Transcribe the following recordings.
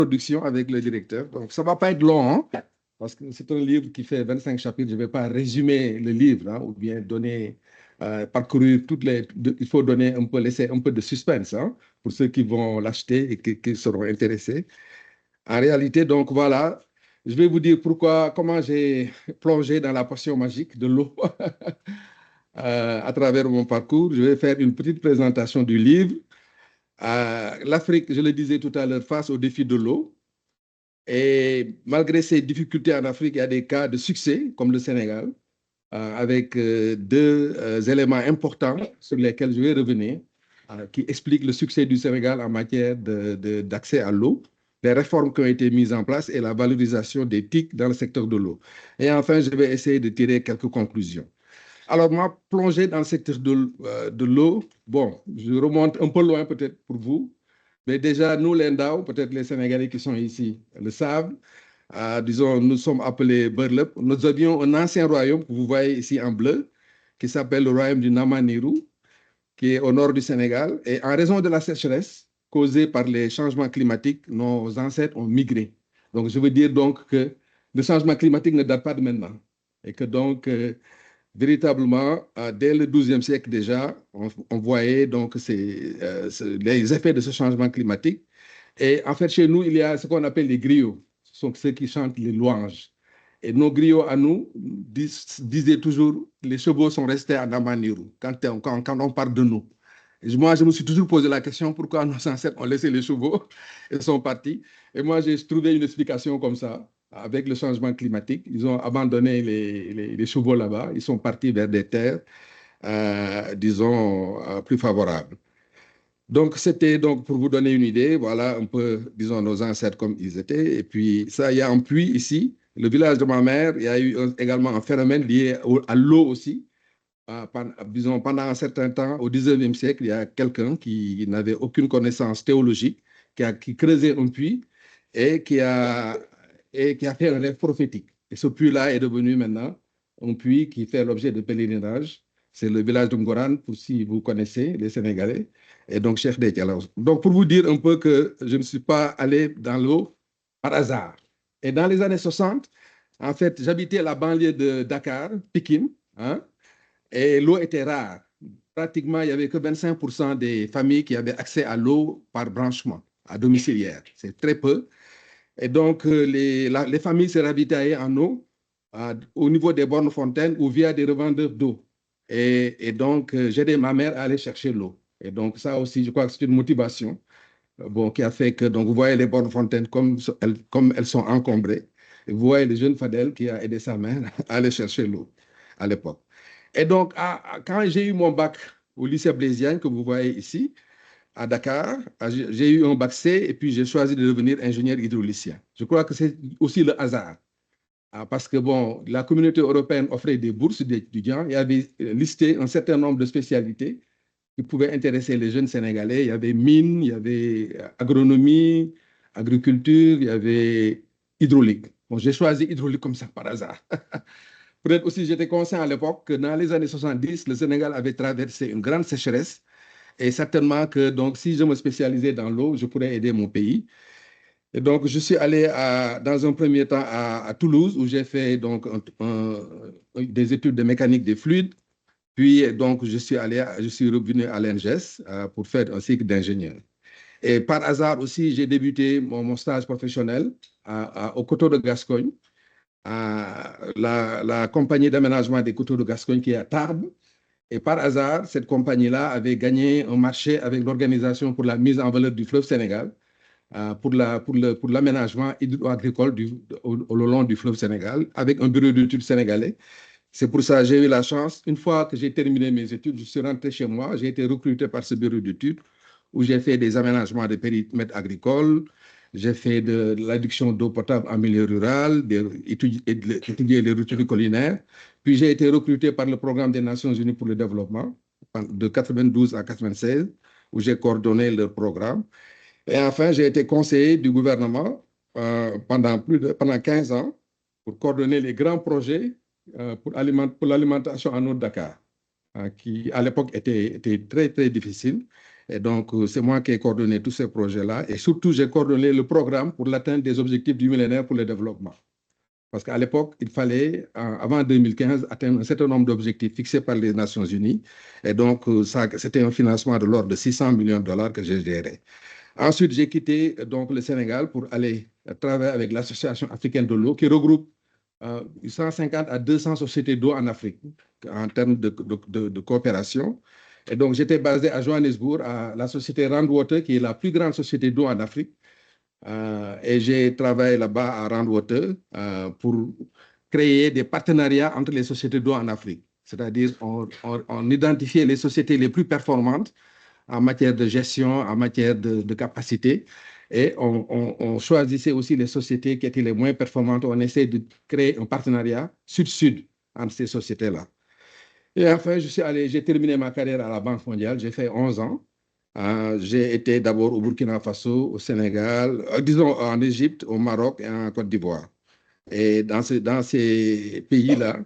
production avec le directeur. Donc, ça ne va pas être long, hein, parce que c'est un livre qui fait 25 chapitres. Je ne vais pas résumer le livre, hein, ou bien donner, parcourir toutes les... il faut donner un peu, laisser un peu de suspense, hein, pour ceux qui vont l'acheter et qui seront intéressés. En réalité, donc voilà, je vais vous dire comment j'ai plongé dans la passion magique de l'eau à travers mon parcours. Je vais faire une petite présentation du livre. L'Afrique, je le disais tout à l'heure, face au défi de l'eau. Et malgré ces difficultés en Afrique, il y a des cas de succès, comme le Sénégal, avec deux éléments importants sur lesquels je vais revenir, qui expliquent le succès du Sénégal en matière d'accès à l'eau, les réformes qui ont été mises en place et la valorisation des TIC dans le secteur de l'eau. Et enfin, je vais essayer de tirer quelques conclusions. Alors, moi, plonger dans le secteur de l'eau, bon, je remonte un peu loin peut-être pour vous, mais déjà, nous, les Ndao, peut-être les Sénégalais qui sont ici le savent, disons, nous sommes appelés Burlep. Nous avions un ancien royaume que vous voyez ici en bleu, qui s'appelle le royaume du Namanirou, qui est au nord du Sénégal. Et en raison de la sécheresse causée par les changements climatiques, nos ancêtres ont migré. Donc, je veux dire donc que le changement climatique ne date pas de maintenant. Et que donc, véritablement, dès le XIIe siècle déjà, on voyait donc les effets de ce changement climatique. Et en fait, chez nous, il y a ce qu'on appelle les griots. Ce sont ceux qui chantent les louanges. Et nos griots à nous disaient toujours, les chevaux sont restés à Namanirou, quand on parle de nous. Et moi, je me suis toujours posé la question pourquoi nos ancêtres ont laissé les chevaux et sont partis. Et moi, j'ai trouvé une explication comme ça. Avec le changement climatique, ils ont abandonné les chevaux là-bas. Ils sont partis vers des terres, disons, plus favorables. Donc, c'était donc pour vous donner une idée, voilà un peu, disons, nos ancêtres comme ils étaient. Et puis, ça, il y a un puits ici. Le village de ma mère, il y a eu également un phénomène lié à l'eau aussi. Disons, pendant un certain temps, au 19e siècle, il y a quelqu'un qui n'avait aucune connaissance théologique, qui creusait un puits et qui a fait un rêve prophétique. Et ce puits-là est devenu maintenant un puits qui fait l'objet de pèlerinage. C'est le village de Ngoran, pour si vous connaissez les Sénégalais, et donc Cheikh Déthiala. Donc, pour vous dire un peu que je ne suis pas allé dans l'eau par hasard. Et dans les années 60, en fait, j'habitais la banlieue de Dakar, Pikine, hein, et l'eau était rare. Pratiquement, il n'y avait que 25% des familles qui avaient accès à l'eau par branchement, à domiciliaire. C'est très peu. Et donc, les familles se ravitaillaient en eau au niveau des bornes fontaines ou via des revendeurs d'eau. Et donc, j'ai aidé ma mère à aller chercher l'eau. Et donc, ça aussi, je crois que c'est une motivation bon, qui a fait que, donc, vous voyez les bornes fontaines comme elles sont encombrées. Et vous voyez le jeune Fadel qui a aidé sa mère à aller chercher l'eau à l'époque. Et donc, quand j'ai eu mon bac au lycée Blaisien, que vous voyez ici, à Dakar, j'ai eu un bac C et puis j'ai choisi de devenir ingénieur hydraulicien. Je crois que c'est aussi le hasard. Parce que, bon, la communauté européenne offrait des bourses d'étudiants. Il y avait listé un certain nombre de spécialités qui pouvaient intéresser les jeunes Sénégalais. Il y avait mine, il y avait agronomie, agriculture, il y avait hydraulique. Bon, j'ai choisi hydraulique comme ça par hasard. Peut-être aussi, j'étais conscient à l'époque que dans les années 70, le Sénégal avait traversé une grande sécheresse et certainement que donc, si je me spécialisais dans l'eau, je pourrais aider mon pays. Et donc, je suis allé dans un premier temps à Toulouse où j'ai fait donc, des études de mécanique des fluides. Puis, donc, je suis revenu à l'ENGES pour faire un cycle d'ingénieur. Et par hasard aussi, j'ai débuté mon stage professionnel au Coteau de Gascogne, à la compagnie d'aménagement des Coteaux de Gascogne qui est à Tarbes. Et par hasard, cette compagnie-là avait gagné un marché avec l'Organisation pour la mise en valeur du fleuve Sénégal pour l'aménagement hydro-agricole au long du fleuve Sénégal avec un bureau d'études sénégalais. C'est pour ça que j'ai eu la chance, une fois que j'ai terminé mes études, je suis rentré chez moi, j'ai été recruté par ce bureau d'études où j'ai fait des aménagements de périmètres agricoles, j'ai fait de l'adduction d'eau potable en milieu rural, étudié les routes collinaires. Puis j'ai été recruté par le programme des Nations Unies pour le développement de 92 à 96, où j'ai coordonné le programme. Et enfin, j'ai été conseiller du gouvernement pendant 15 ans pour coordonner les grands projets pour l'alimentation en eau de Dakar, qui à l'époque était très, très difficile. Et donc, c'est moi qui ai coordonné tous ces projets-là. Et surtout, j'ai coordonné le programme pour l'atteinte des objectifs du millénaire pour le développement. Parce qu'à l'époque, il fallait, avant 2015, atteindre un certain nombre d'objectifs fixés par les Nations Unies. Et donc, c'était un financement de l'ordre de 600 millions de dollars que j'ai géré. Ensuite, j'ai quitté donc, le Sénégal pour aller travailler avec l'Association africaine de l'eau qui regroupe 150 à 200 sociétés d'eau en Afrique en termes de coopération. Et donc, j'étais basé à Johannesburg, à la société Randwater, qui est la plus grande société d'eau en Afrique. Et j'ai travaillé là-bas à Randwater pour créer des partenariats entre les sociétés d'eau en Afrique. C'est-à-dire, on identifiait les sociétés les plus performantes en matière de gestion, en matière de capacité. Et on choisissait aussi les sociétés qui étaient les moins performantes. On essayait de créer un partenariat sud-sud entre ces sociétés-là. Et enfin, j'ai terminé ma carrière à la Banque mondiale. J'ai fait 11 ans. J'ai été d'abord au Burkina Faso, au Sénégal, disons en Égypte, au Maroc et en Côte d'Ivoire. Et dans ces pays-là,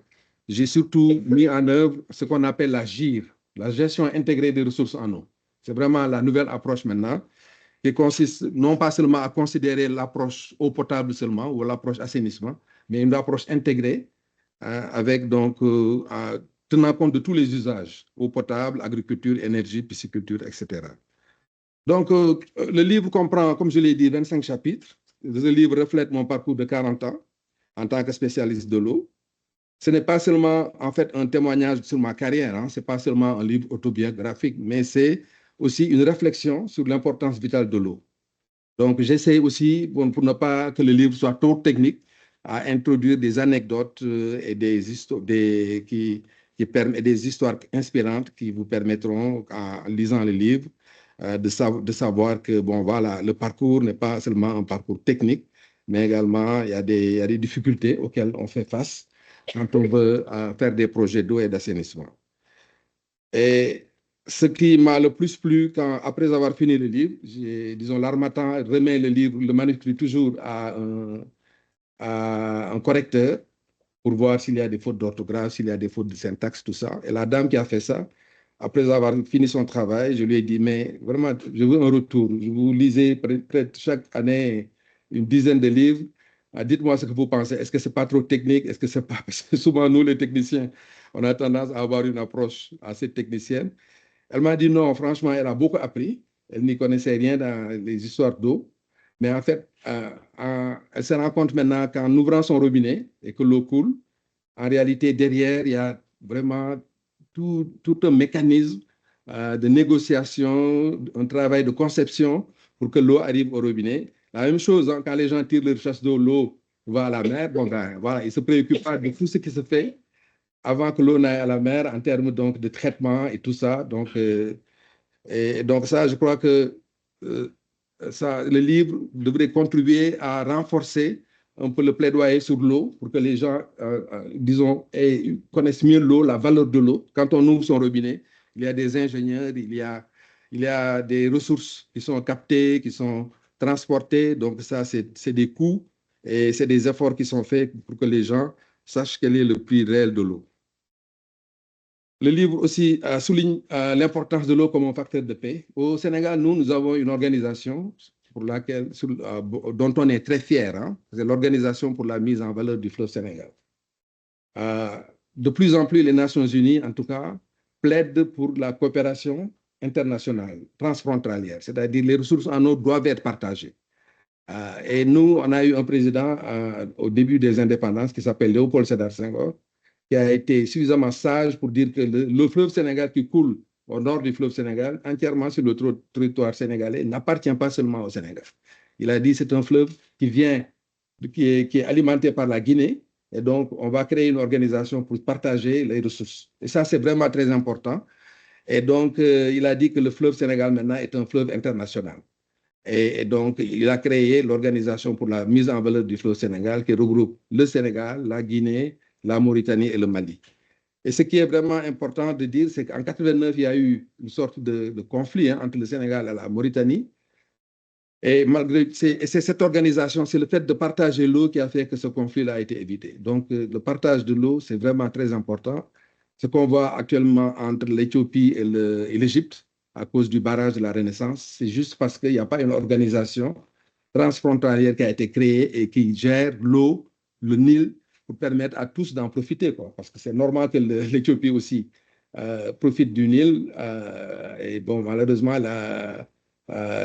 j'ai surtout mis en œuvre ce qu'on appelle la GIR, la gestion intégrée des ressources en eau. C'est vraiment la nouvelle approche maintenant qui consiste non pas seulement à considérer l'approche eau potable seulement ou l'approche assainissement, mais une approche intégrée avec donc tenant compte de tous les usages, eau potable, agriculture, énergie, pisciculture, etc. Donc, le livre comprend, comme je l'ai dit, 25 chapitres. Le livre reflète mon parcours de 40 ans en tant que spécialiste de l'eau. Ce n'est pas seulement, en fait, un témoignage sur ma carrière, ce n'est pas seulement un livre autobiographique, mais c'est aussi une réflexion sur l'importance vitale de l'eau. Donc, j'essaie aussi, bon, pour ne pas que le livre soit trop technique, à introduire des anecdotes et des histoires des histoires inspirantes qui vous permettront, en lisant le livre, de savoir que bon, voilà, le parcours n'est pas seulement un parcours technique, mais également il y a des difficultés auxquelles on fait face quand on veut faire des projets d'eau et d'assainissement. Et ce qui m'a le plus plu, après avoir fini le livre, disons, l'Harmattan remet le livre, le manuscrit toujours à un correcteur pour voir s'il y a des fautes d'orthographe, s'il y a des fautes de syntaxe, tout ça. Et la dame qui a fait ça, après avoir fini son travail, je lui ai dit, mais vraiment, je veux un retour. Je vous lisez peut-être chaque année une dizaine de livres. Dites-moi ce que vous pensez. Est-ce que ce n'est pas trop technique? Est-ce que c'est pas... Parce que souvent, nous, les techniciens, on a tendance à avoir une approche assez technicienne. Elle m'a dit non, franchement, elle a beaucoup appris. Elle n'y connaissait rien dans les histoires d'eau. Mais en fait, elle se rend compte maintenant qu'en ouvrant son robinet et que l'eau coule, en réalité, derrière, il y a vraiment tout un mécanisme de négociation, un travail de conception pour que l'eau arrive au robinet. La même chose, quand les gens tirent leur chasse d'eau, l'eau va à la mer. Bon, ben, voilà, ils ne se préoccupent pas de tout ce qui se fait avant que l'eau n'aille à la mer en termes donc, de traitement et tout ça. Donc, donc ça, je crois que le livre devrait contribuer à renforcer un peu le plaidoyer sur l'eau pour que les gens, disons, connaissent mieux l'eau, la valeur de l'eau. Quand on ouvre son robinet, il y a des ingénieurs, il y a des ressources qui sont captées, qui sont transportées. Donc ça, c'est des coûts et c'est des efforts qui sont faits pour que les gens sachent quel est le prix réel de l'eau. Le livre aussi souligne l'importance de l'eau comme un facteur de paix. Au Sénégal, nous avons une organisation dont on est très fiers. C'est l'Organisation pour la mise en valeur du fleuve Sénégal. De plus en plus, les Nations Unies, en tout cas, plaident pour la coopération internationale, transfrontalière, c'est-à-dire les ressources en eau doivent être partagées. Et nous, on a eu un président au début des indépendances qui s'appelle Léopold Sédar Senghor, qui a été suffisamment sage pour dire que le fleuve Sénégal qui coule au nord du fleuve Sénégal, entièrement sur le territoire sénégalais, n'appartient pas seulement au Sénégal. Il a dit que c'est un fleuve qui est alimenté par la Guinée, et donc on va créer une organisation pour partager les ressources. Et ça, c'est vraiment très important. Et donc, il a dit que le fleuve Sénégal maintenant est un fleuve international. Et donc, il a créé l'Organisation pour la mise en valeur du fleuve Sénégal qui regroupe le Sénégal, la Guinée, la Mauritanie et le Mali. Et ce qui est vraiment important de dire, c'est qu'en 1989, il y a eu une sorte de conflit entre le Sénégal et la Mauritanie. Et c'est cette organisation, c'est le fait de partager l'eau qui a fait que ce conflit a été évité. Donc, le partage de l'eau, c'est vraiment très important. Ce qu'on voit actuellement entre l'Éthiopie et l'Égypte, à cause du barrage de la Renaissance. C'est juste parce qu'il n'y a pas une organisation transfrontalière qui a été créée et qui gère l'eau, le Nil, pour permettre à tous d'en profiter, quoi. Parce que c'est normal que l'Éthiopie aussi profite du Nil. Et bon, malheureusement,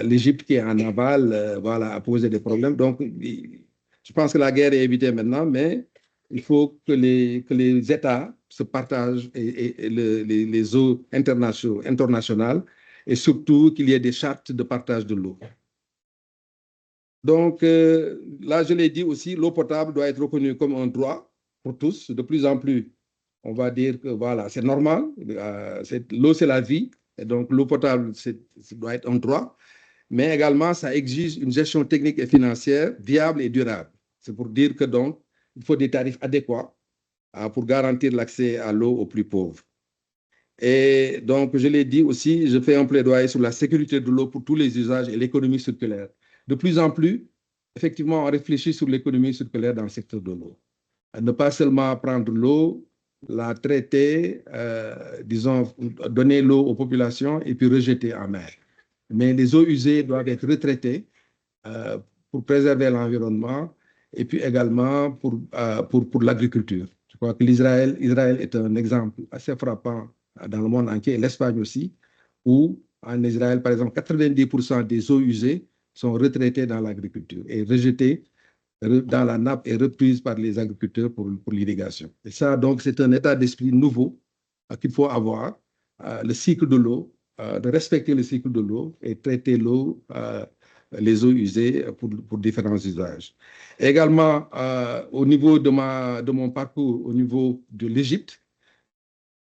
l'Égypte qui est en aval, voilà, a posé des problèmes. Donc, je pense que la guerre est évitée maintenant, mais il faut que les États se partagent et les eaux internationales et surtout qu'il y ait des chartes de partage de l'eau. Donc, là, je l'ai dit aussi, l'eau potable doit être reconnue comme un droit pour tous. De plus en plus, on va dire que voilà, c'est normal. L'eau, c'est la vie. Et donc, l'eau potable, ça doit être un droit. Mais également, ça exige une gestion technique et financière viable et durable. C'est pour dire que donc, il faut des tarifs adéquats pour garantir l'accès à l'eau aux plus pauvres. Et donc, je l'ai dit aussi, je fais un plaidoyer sur la sécurité de l'eau pour tous les usages et l'économie circulaire. De plus en plus, effectivement, on réfléchit sur l'économie circulaire dans le secteur de l'eau. Ne pas seulement prendre l'eau, la traiter, disons, donner l'eau aux populations et puis rejeter en mer. Mais les eaux usées doivent être retraitées pour préserver l'environnement et puis également pour l'agriculture. Je crois que Israël est un exemple assez frappant dans le monde entier, l'Espagne aussi, où en Israël, par exemple, 90% des eaux usées sont retraitées dans l'agriculture et rejetées dans la nappe et reprises par les agriculteurs pour l'irrigation. Et ça, donc, c'est un état d'esprit nouveau qu'il faut avoir, le cycle de l'eau, de respecter le cycle de l'eau et traiter l'eau, les eaux usées pour différents usages. Également, au niveau de mon parcours, au niveau de l'Égypte,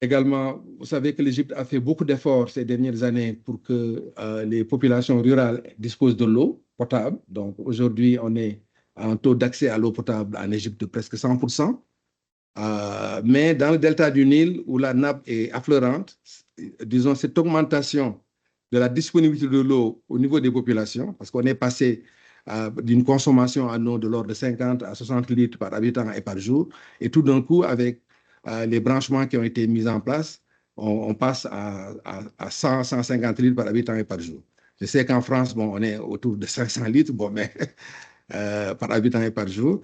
également, vous savez que l'Égypte a fait beaucoup d'efforts ces dernières années pour que les populations rurales disposent de l'eau potable. Donc aujourd'hui, on est à un taux d'accès à l'eau potable en Égypte de presque 100%. Mais dans le delta du Nil, où la nappe est affleurante, disons, cette augmentation de la disponibilité de l'eau au niveau des populations, parce qu'on est passé d'une consommation en eau de l'ordre de 50 à 60 litres par habitant et par jour, et tout d'un coup, avec les branchements qui ont été mis en place, on passe à 100, 150 litres par habitant et par jour. Je sais qu'en France, bon, on est autour de 500 litres, bon, mais, par habitant et par jour.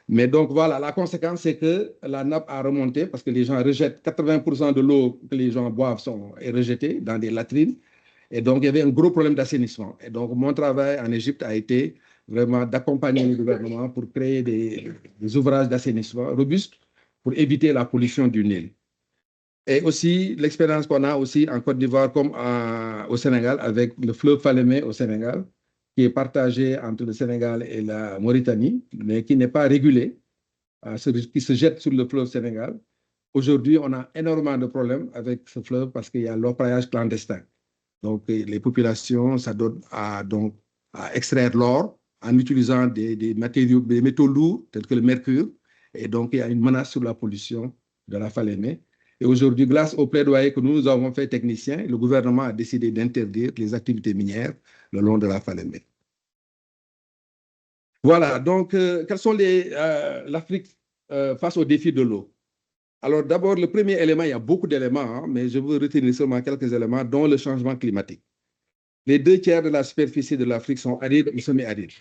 Mais donc voilà, la conséquence, c'est que la nappe a remonté parce que les gens rejettent 80% de l'eau que les gens boivent est rejetée dans des latrines. Et donc, il y avait un gros problème d'assainissement. Et donc, mon travail en Égypte a été vraiment d'accompagner le gouvernement pour créer des ouvrages d'assainissement robustes pour éviter la pollution du Nil. Et aussi, l'expérience qu'on a aussi en Côte d'Ivoire comme au Sénégal avec le fleuve Falémé au Sénégal, qui est partagé entre le Sénégal et la Mauritanie, mais qui n'est pas régulé, qui se jette sur le fleuve Sénégal. Aujourd'hui, on a énormément de problèmes avec ce fleuve parce qu'il y a l'orpaillage clandestin. Donc, les populations s'adonnent donc, à extraire l'or en utilisant des métaux lourds tels que le mercure. Et donc, il y a une menace sur la pollution de la Falémé. Et aujourd'hui, grâce au plaidoyer que nous avons fait techniciens, le gouvernement a décidé d'interdire les activités minières le long de la Falémé. Voilà, donc, quels sont l'Afrique face aux défis de l'eau? Alors, d'abord, le premier élément, il y a beaucoup d'éléments, hein, mais je veux retenir seulement quelques éléments, dont le changement climatique. Les 2 tiers de la superficie de l'Afrique sont arides ou semi-arides.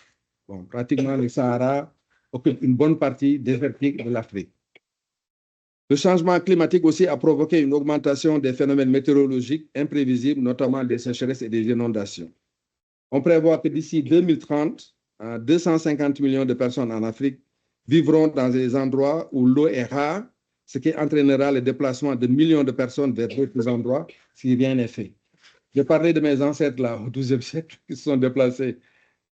Bon, pratiquement, le Sahara occupe une bonne partie désertique de l'Afrique. Le changement climatique aussi a provoqué une augmentation des phénomènes météorologiques imprévisibles, notamment des sécheresses et des inondations. On prévoit que d'ici 2030, 250 millions de personnes en Afrique vivront dans des endroits où l'eau est rare, ce qui entraînera le déplacement de millions de personnes vers d'autres endroits si rien n'est fait. J'ai parlé de mes ancêtres là, au XIIe siècle qui se sont déplacés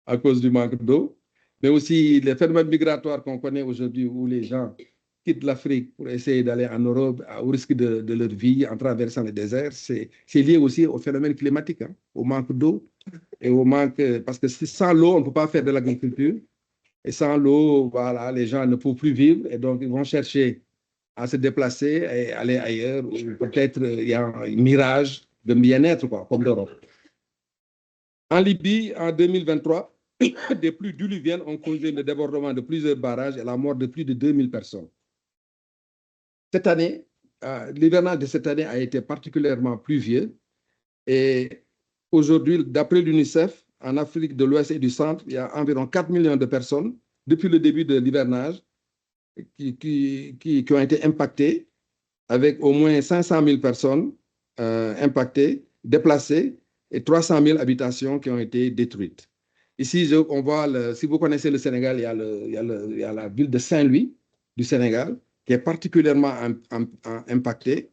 à cause du manque d'eau, mais aussi les phénomènes migratoires qu'on connaît aujourd'hui où les gens quittent l'Afrique pour essayer d'aller en Europe au risque de leur vie en traversant le désert. C'est lié aussi au phénomène climatique, hein, au manque d'eau et au manque, parce que sans l'eau, on ne peut pas faire de l'agriculture. Et sans l'eau, voilà, les gens ne peuvent plus vivre et donc ils vont chercher à se déplacer et aller ailleurs où peut-être il y a un mirage de bien-être, comme l'Europe. En Libye, en 2023, des pluies diluviennes ont causé le débordement de plusieurs barrages et la mort de plus de 2000 personnes. Cette année, l'hivernage de cette année a été particulièrement pluvieux et Aujourd'hui, d'après l'UNICEF, en Afrique de l'Ouest et du Centre, il y a environ 4 millions de personnes depuis le début de l'hivernage qui ont été impactées, avec au moins 500 000 personnes impactées, déplacées, et 300 000 habitations qui ont été détruites. Ici, on voit, si vous connaissez le Sénégal, il y a la ville de Saint-Louis du Sénégal qui est particulièrement impactée,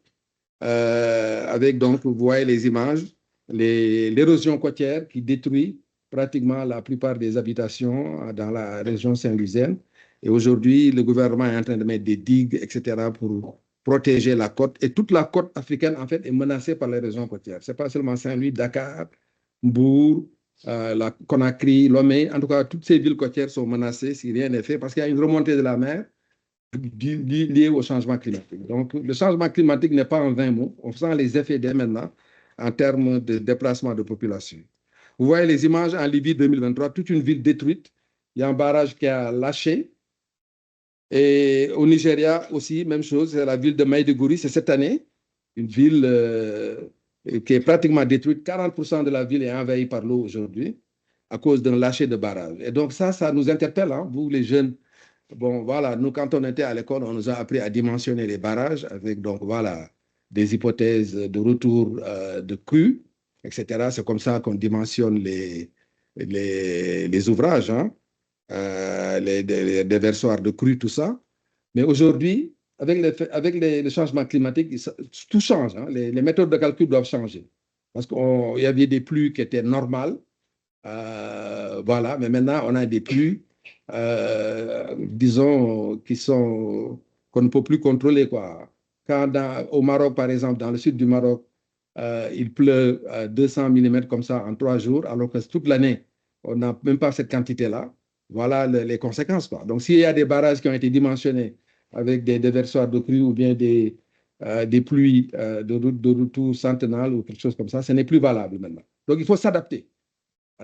avec donc, vous voyez les images, l'érosion côtière qui détruit pratiquement la plupart des habitations dans la région saint-louisienne. Et aujourd'hui, le gouvernement est en train de mettre des digues, etc., pour protéger la côte. Et toute la côte africaine, en fait, est menacée par l'érosion côtière. Ce n'est pas seulement Saint-Louis, Dakar, Mbour, la Conakry, Lomé. En tout cas, toutes ces villes côtières sont menacées si rien n'est fait parce qu'il y a une remontée de la mer liée au changement climatique. Donc, le changement climatique n'est pas en vain mot. On sent les effets dès maintenant en termes de déplacement de population. Vous voyez les images en Libye 2023, toute une ville détruite. Il y a un barrage qui a lâché. Et au Nigeria aussi, même chose, c'est la ville de Maïdougouri, c'est cette année, une ville qui est pratiquement détruite. 40% de la ville est envahie par l'eau aujourd'hui à cause d'un lâcher de barrage. Et donc ça nous interpelle, hein, vous les jeunes. Bon, voilà, nous, quand on était à l'école, on nous a appris à dimensionner les barrages avec, donc, voilà, des hypothèses de retour de crues, etc. C'est comme ça qu'on dimensionne les ouvrages, hein, les déversoirs de crues, tout ça. Mais aujourd'hui, avec les changements climatiques, tout change, hein. Les méthodes de calcul doivent changer. Parce qu'il y avait des pluies qui étaient normales, voilà, mais maintenant, on a des pluies, disons, qu'on ne peut plus contrôler, quoi. Quand au Maroc, par exemple, dans le sud du Maroc, il pleut 200 mm comme ça en 3 jours, alors que toute l'année, on n'a même pas cette quantité-là. Voilà les conséquences, quoi. Donc, s'il y a des barrages qui ont été dimensionnés avec des déversoirs de crues ou bien des pluies de retour centennales ou quelque chose comme ça, ce n'est plus valable maintenant. Donc, il faut s'adapter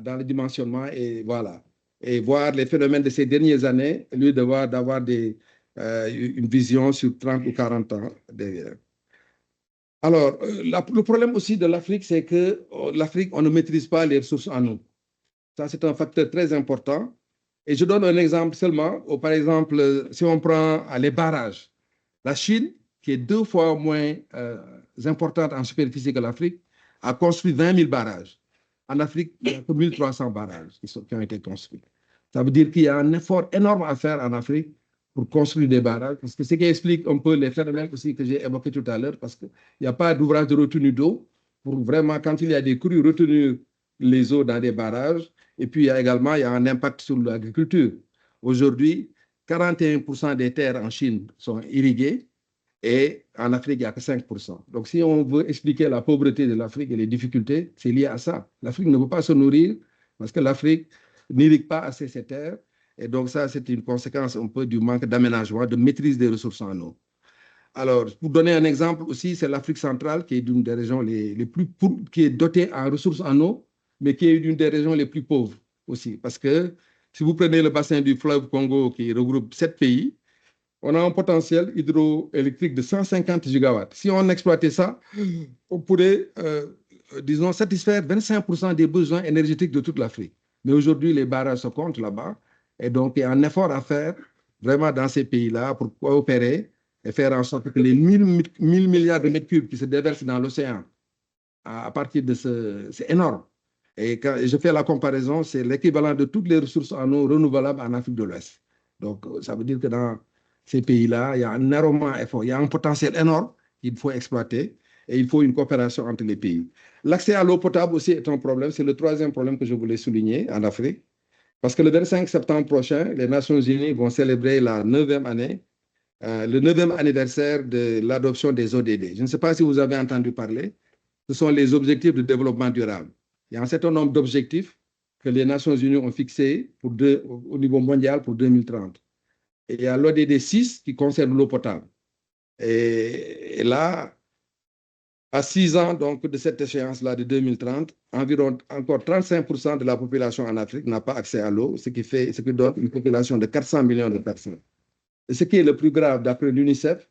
dans le dimensionnement et voilà. Et voir les phénomènes de ces dernières années, au lieu d'avoir une vision sur 30 ou 40 ans derrière. Alors, le problème aussi de l'Afrique, c'est que l'Afrique, on ne maîtrise pas les ressources en eau. Ça, c'est un facteur très important. Et je donne un exemple seulement. Par exemple, si on prend les barrages, la Chine, qui est 2 fois moins importante en superficie que l'Afrique, a construit 20 000 barrages. En Afrique, il n'y a que 1300 barrages qui ont été construits. Ça veut dire qu'il y a un effort énorme à faire en Afrique pour construire des barrages, parce que ce qui explique un peu les phénomènes aussi que j'ai évoqués tout à l'heure, parce qu'il n'y a pas d'ouvrage de retenue d'eau pour vraiment, quand il y a des crues, retenir les eaux dans des barrages. Et puis, il y a un impact sur l'agriculture. Aujourd'hui, 41% des terres en Chine sont irriguées et en Afrique, il n'y a que 5%. Donc, si on veut expliquer la pauvreté de l'Afrique et les difficultés, c'est lié à ça. L'Afrique ne peut pas se nourrir parce que l'Afrique n'irrigue pas assez ses terres. Et donc, ça, c'est une conséquence un peu du manque d'aménagement, de maîtrise des ressources en eau. Alors, pour donner un exemple aussi, c'est l'Afrique centrale qui est une des régions les plus qui est dotée en ressources en eau, mais qui est une des régions les plus pauvres aussi. Parce que si vous prenez le bassin du fleuve Congo qui regroupe 7 pays, on a un potentiel hydroélectrique de 150 gigawatts. Si on exploitait ça, on pourrait, disons, satisfaire 25% des besoins énergétiques de toute l'Afrique. Mais aujourd'hui, les barrages se comptent là-bas. Et donc, il y a un effort à faire vraiment dans ces pays-là pour coopérer et faire en sorte que les 1000 milliards de mètres cubes qui se déversent dans l'océan, à partir de c'est énorme. Et quand je fais la comparaison, c'est l'équivalent de toutes les ressources en eau renouvelables en Afrique de l'Ouest. Donc, ça veut dire que dans ces pays-là, il y a un énorme effort, il y a un potentiel énorme qu'il faut exploiter et il faut une coopération entre les pays. L'accès à l'eau potable aussi est un problème. C'est le 3e problème que je voulais souligner en Afrique. Parce que le 25 septembre prochain, les Nations Unies vont célébrer la 9e année, le 9e anniversaire de l'adoption des ODD. Je ne sais pas si vous avez entendu parler. Ce sont les objectifs de développement durable. Il y a un certain nombre d'objectifs que les Nations Unies ont fixés au niveau mondial pour 2030. Et il y a l'ODD 6 qui concerne l'eau potable. Et là, à 6 ans donc, de cette échéance-là de 2030, environ encore 35% de la population en Afrique n'a pas accès à l'eau, ce qui donne une population de 400 millions de personnes. Et ce qui est le plus grave, d'après l'UNICEF,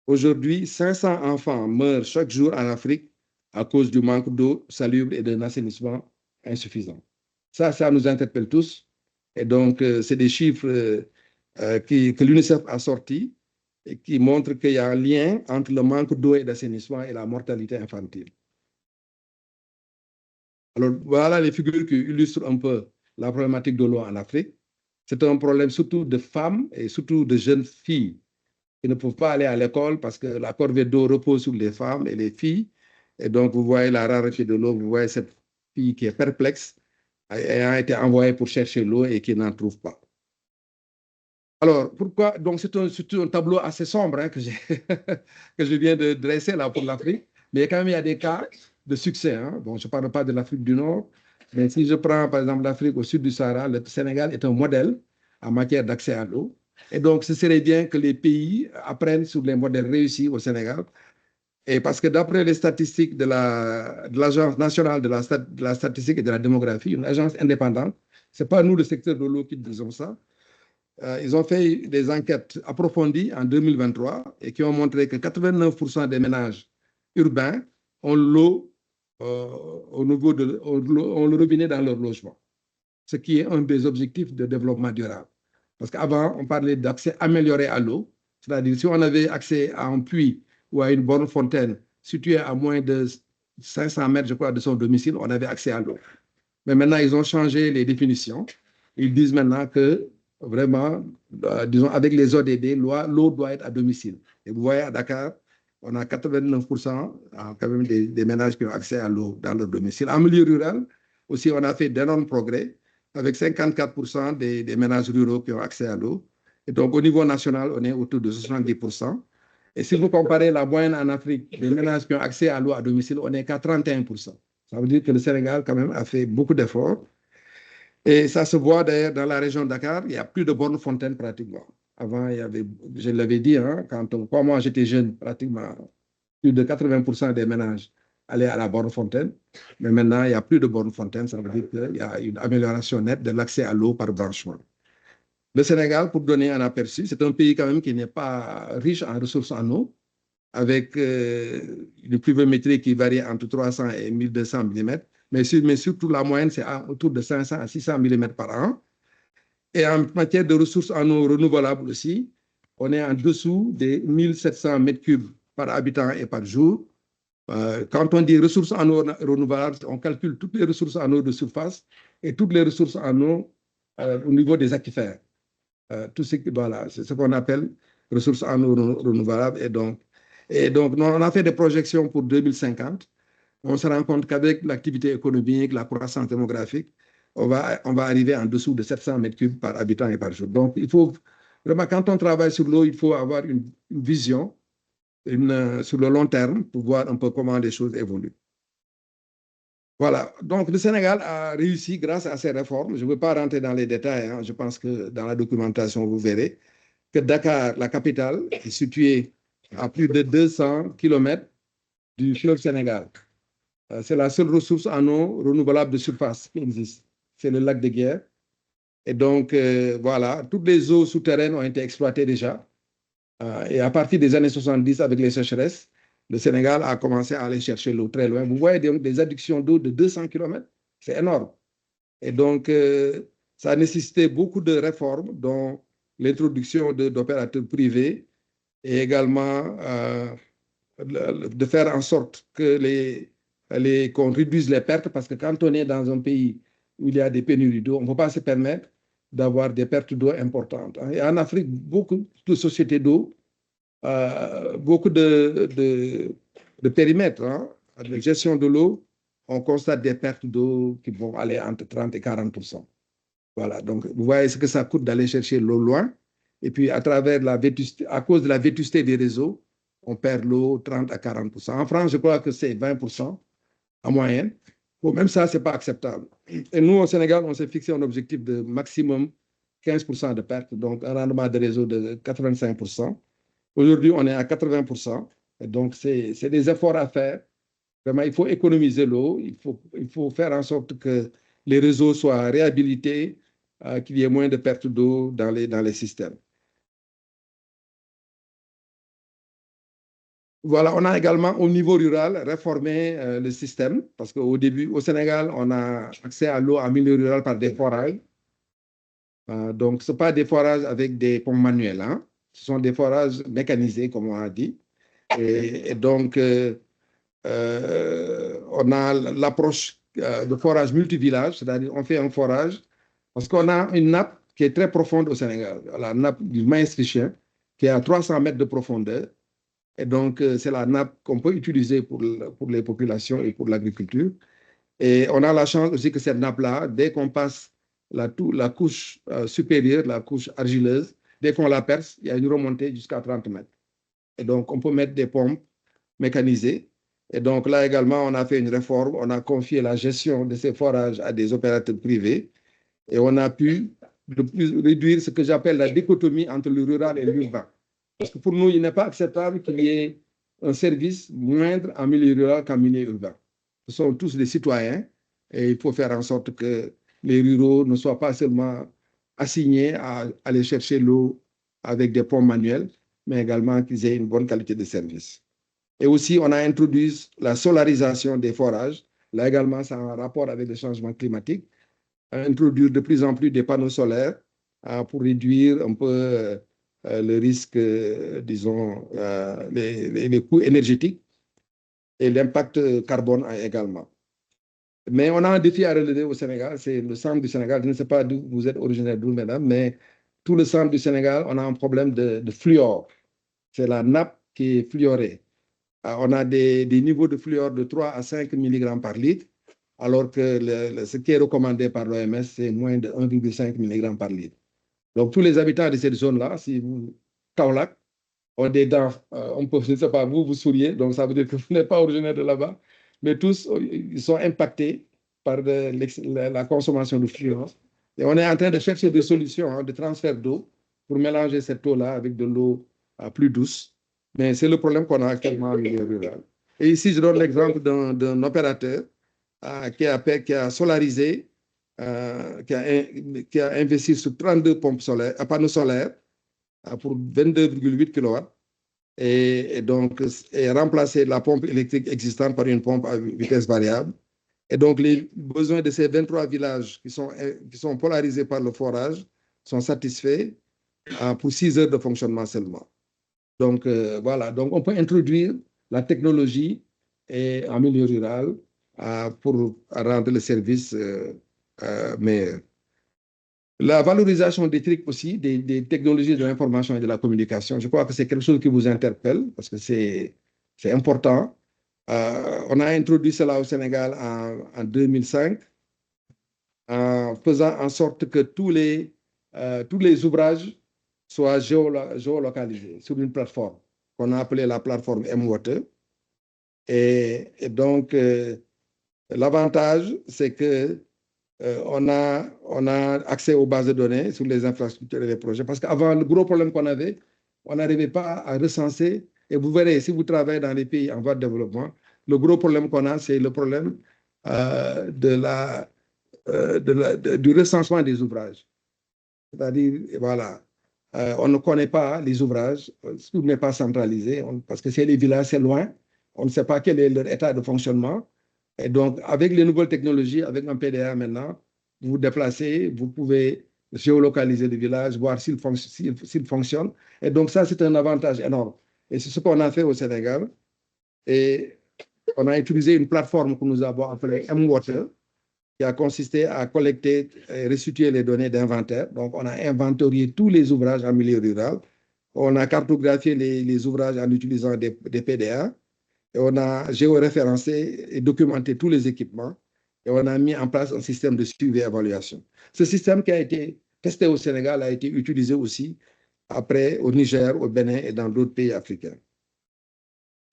aujourd'hui, 500 enfants meurent chaque jour en Afrique à cause du manque d'eau salubre et d'un assainissement insuffisant. Ça nous interpelle tous. Et donc, c'est des chiffres que l'UNICEF a sortis et qui montrent qu'il y a un lien entre le manque d'eau et d'assainissement et la mortalité infantile. Alors, voilà les figures qui illustrent un peu la problématique de l'eau en Afrique. C'est un problème surtout de femmes et surtout de jeunes filles qui ne peuvent pas aller à l'école parce que la corvée d'eau repose sur les femmes et les filles. Et donc, vous voyez la rareté de l'eau, vous voyez cette fille qui est perplexe, ayant été envoyée pour chercher l'eau et qui n'en trouve pas. Alors, pourquoi? Donc, c'est un tableau assez sombre hein, que, que je viens de dresser là pour l'Afrique. Mais quand même, il y a des cas de succès. Hein. Bon, je ne parle pas de l'Afrique du Nord. Mais si je prends, par exemple, l'Afrique au sud du Sahara, le Sénégal est un modèle en matière d'accès à l'eau. Et donc, ce serait bien que les pays apprennent sur les modèles réussis au Sénégal. Et parce que d'après les statistiques de l'Agence nationale de la statistique et de la démographie, une agence indépendante, ce n'est pas nous, le secteur de l'eau, qui disons ça. Ils ont fait des enquêtes approfondies en 2023 et qui ont montré que 89% des ménages urbains ont l'eau au niveau ont le robinet dans leur logement, ce qui est un des objectifs de développement durable. Parce qu'avant, on parlait d'accès amélioré à l'eau, c'est-à-dire si on avait accès à un puits ou à une borne fontaine située à moins de 500 mètres, je crois, de son domicile, on avait accès à l'eau. Mais maintenant, ils ont changé les définitions. Ils disent maintenant que vraiment, disons, avec les ODD, l'eau doit être à domicile. Et vous voyez, à Dakar, on a 89% quand même des ménages qui ont accès à l'eau dans leur domicile. En milieu rural, aussi, on a fait d'énormes progrès avec 54% des ménages ruraux qui ont accès à l'eau. Et donc, au niveau national, on est autour de 70%. Et si vous comparez la moyenne en Afrique des ménages qui ont accès à l'eau à domicile, on n'est qu'à 31%. Ça veut dire que le Sénégal, quand même, a fait beaucoup d'efforts. Et ça se voit d'ailleurs dans la région de Dakar, il n'y a plus de bornes fontaines pratiquement. Avant, il y avait, je l'avais dit, hein, quand moi j'étais jeune, pratiquement plus de 80% des ménages allaient à la borne fontaine. Mais maintenant, il n'y a plus de bornes fontaines. Ça veut dire qu'il y a une amélioration nette de l'accès à l'eau par branchement. Le Sénégal, pour donner un aperçu, c'est un pays quand même qui n'est pas riche en ressources en eau, avec une pluviométrie qui varie entre 300 et 1200 mm. Mais surtout, la moyenne, c'est autour de 500 à 600 mm par an. Et en matière de ressources en eau renouvelables aussi, on est en dessous des 1700 m3 par habitant et par jour. Quand on dit ressources en eau renouvelables, on calcule toutes les ressources en eau de surface et toutes les ressources en eau au niveau des aquifères. Tout ce voilà, c'est ce qu'on appelle ressources en eau renouvelables. Et donc, on a fait des projections pour 2050. On se rend compte qu'avec l'activité économique, la croissance démographique, on va arriver en dessous de 700 m3 par habitant et par jour. Donc, il faut vraiment, quand on travaille sur l'eau, il faut avoir une vision sur le long terme pour voir un peu comment les choses évoluent. Voilà, donc le Sénégal a réussi grâce à ces réformes. Je ne veux pas rentrer dans les détails, hein. Je pense que dans la documentation, vous verrez que Dakar, la capitale, est située à plus de 200 km du fleuve Sénégal. C'est la seule ressource en eau renouvelable de surface qui existe. C'est le lac de Guiers. Et donc, voilà, toutes les eaux souterraines ont été exploitées déjà. Et à partir des années 70, avec les sécheresses, le Sénégal a commencé à aller chercher l'eau très loin. Vous voyez des adductions d'eau de 200 km. C'est énorme. Et donc, ça a nécessité beaucoup de réformes, dont l'introduction d'opérateurs privés et également de faire en sorte que qu'on réduise les pertes, parce que quand on est dans un pays où il y a des pénuries d'eau, on ne peut pas se permettre d'avoir des pertes d'eau importantes. Et en Afrique, beaucoup de sociétés d'eau, beaucoup de périmètres hein, de gestion de l'eau, on constate des pertes d'eau qui vont aller entre 30 et 40%. Voilà, donc vous voyez ce que ça coûte d'aller chercher l'eau loin. Et puis, à cause de la vétusté des réseaux, on perd l'eau 30 à 40%. En France, je crois que c'est 20% en moyenne. Bon, même ça, ce n'est pas acceptable. Et nous, au Sénégal, on s'est fixé un objectif de maximum 15% de perte, donc un rendement de réseau de 85%. Aujourd'hui, on est à 80%. Et donc, c'est des efforts à faire. Vraiment, il faut économiser l'eau. Il faut faire en sorte que les réseaux soient réhabilités, qu'il y ait moins de pertes d'eau dans les systèmes. Voilà, on a également au niveau rural réformé le système parce qu'au début, au Sénégal, on a accès à l'eau en milieu rural par des forages. Donc, ce ne sont pas des forages avec des pompes manuelles, hein. Ce sont des forages mécanisés, comme on a dit. Et donc, on a l'approche de forage multivillage, c'est-à-dire on fait un forage parce qu'on a une nappe qui est très profonde au Sénégal, la nappe du maïs trichien, qui est à 300 mètres de profondeur. Et donc, c'est la nappe qu'on peut utiliser pour les populations et pour l'agriculture. Et on a la chance aussi que cette nappe-là, dès qu'on passe la couche supérieure, la couche argileuse, dès qu'on la perce, il y a une remontée jusqu'à 30 mètres. Et donc, on peut mettre des pompes mécanisées. Et donc, là également, on a fait une réforme. On a confié la gestion de ces forages à des opérateurs privés. Et on a pu réduire ce que j'appelle la dichotomie entre le rural et l'urbain. Parce que pour nous, il n'est pas acceptable qu'il y ait un service moindre en milieu rural qu'en milieu urbain. Ce sont tous des citoyens et il faut faire en sorte que les ruraux ne soient pas seulement assignés à aller chercher l'eau avec des pompes manuelles, mais également qu'ils aient une bonne qualité de service. Et aussi, on a introduit la solarisation des forages. Là également, c'est en rapport avec le changement climatique. Introduire de plus en plus des panneaux solaires pour réduire un peu le risque, disons, les coûts énergétiques et l'impact carbone également. Mais on a un défi à relever au Sénégal, c'est le centre du Sénégal. Je ne sais pas d'où vous êtes originaire, d'où, mesdames, mais tout le centre du Sénégal, on a un problème de fluor. C'est la nappe qui est fluorée. On a des niveaux de fluor de 3 à 5 mg par litre, alors que ce qui est recommandé par l'OMS, c'est moins de 1,5 mg par litre. Donc, tous les habitants de cette zone-là, si vous, Kaolack, ont des dents, on peut, je ne sais pas, vous souriez, donc ça veut dire que vous n'êtes pas originaire de là-bas, mais tous, ils sont impactés par la consommation de fluor. Et on est en train de chercher des solutions hein, de transfert d'eau pour mélanger cette eau-là avec de l'eau plus douce. Mais c'est le problème qu'on a actuellement en milieu rural. Et ici, je donne l'exemple d'un opérateur qui a solarisé, qui a investi sur 32 pompes solaires, panneaux solaires pour 22,8 kW et donc et remplacer la pompe électrique existante par une pompe à vitesse variable. Et donc, les besoins de ces 23 villages qui sont polarisés par le forage sont satisfaits pour 6 heures de fonctionnement seulement. Donc, voilà. Donc, on peut introduire la technologie en milieu rural pour rendre le service meilleur. La valorisation des trucs aussi, des technologies de l'information et de la communication, je crois que c'est quelque chose qui vous interpelle parce que c'est important. On a introduit cela au Sénégal en 2005 en faisant en sorte que tous les ouvrages soient géolocalisés sur une plateforme qu'on a appelée la plateforme M-Water. Et donc, l'avantage, c'est que on a accès aux bases de données sur les infrastructures et les projets. Parce qu'avant, le gros problème qu'on avait, on n'arrivait pas à recenser. Et vous verrez, si vous travaillez dans les pays en voie de développement, le gros problème qu'on a, c'est le problème du recensement des ouvrages. C'est-à-dire, voilà, on ne connaît pas les ouvrages, tout n'est pas centralisé, parce que c'est les villages, c'est loin, on ne sait pas quel est leur état de fonctionnement. Et donc, avec les nouvelles technologies, avec un PDA maintenant, vous vous déplacez, vous pouvez géolocaliser le village, voir s'il fonctionne. Et donc, ça, c'est un avantage énorme. Et c'est ce qu'on a fait au Sénégal. Et on a utilisé une plateforme que nous avons appelée M-Water, qui a consisté à collecter et restituer les données d'inventaire. Donc, on a inventorié tous les ouvrages en milieu rural. On a cartographié les ouvrages en utilisant des PDA. Et on a géoréférencé et documenté tous les équipements. Et on a mis en place un système de suivi et évaluation. Ce système qui a été testé au Sénégal a été utilisé aussi après au Niger, au Bénin et dans d'autres pays africains.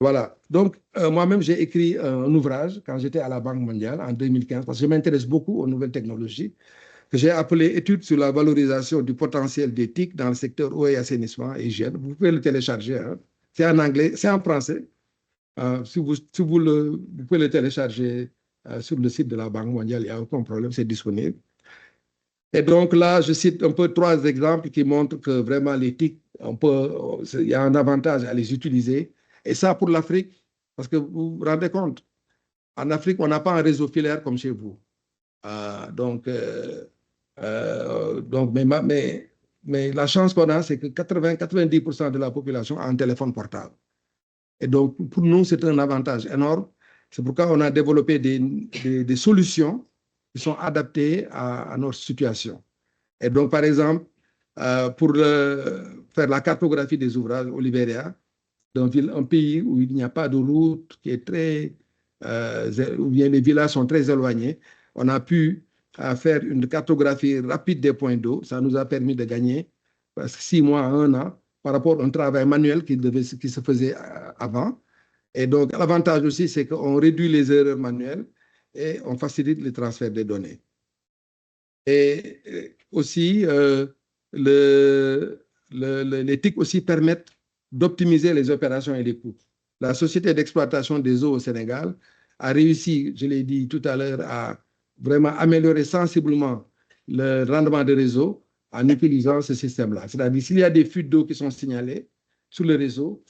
Voilà. Donc, moi-même, j'ai écrit un ouvrage quand j'étais à la Banque mondiale en 2015, parce que je m'intéresse beaucoup aux nouvelles technologies, que j'ai appelé Études sur la valorisation du potentiel des TIC dans le secteur eau et assainissement et hygiène. Vous pouvez le télécharger. Hein. C'est en anglais, c'est en français. Si vous pouvez le télécharger sur le site de la Banque mondiale, il n'y a aucun problème, c'est disponible. Et donc là, je cite un peu 3 exemples qui montrent que vraiment les TIC, il y a un avantage à les utiliser Et ça, pour l'Afrique, parce que vous vous rendez compte, en Afrique, on n'a pas un réseau filaire comme chez vous. Donc mais la chance qu'on a, c'est que 80-90% de la population a un téléphone portable. Et donc, pour nous, c'est un avantage énorme. C'est pourquoi on a développé des solutions qui sont adaptées à notre situation. Et donc, par exemple, pour faire la cartographie des ouvrages au Libéria, dans un pays où il n'y a pas de route, qui est très, où bien les villages sont très éloignés, on a pu faire une cartographie rapide des points d'eau. Ça nous a permis de gagner presque 6 mois à 1 an par rapport à un travail manuel qui se faisait avant. Et donc, l'avantage aussi, c'est qu'on réduit les erreurs manuelles et on facilite le transfert des données. Et aussi, les TIC aussi permettent d'optimiser les opérations et les coûts. La société d'exploitation des eaux au Sénégal a réussi, je l'ai dit tout à l'heure, à vraiment améliorer sensiblement le rendement des réseaux en utilisant ce système-là. C'est-à-dire, s'il y a des fuites d'eau qui sont signalées sur le réseau,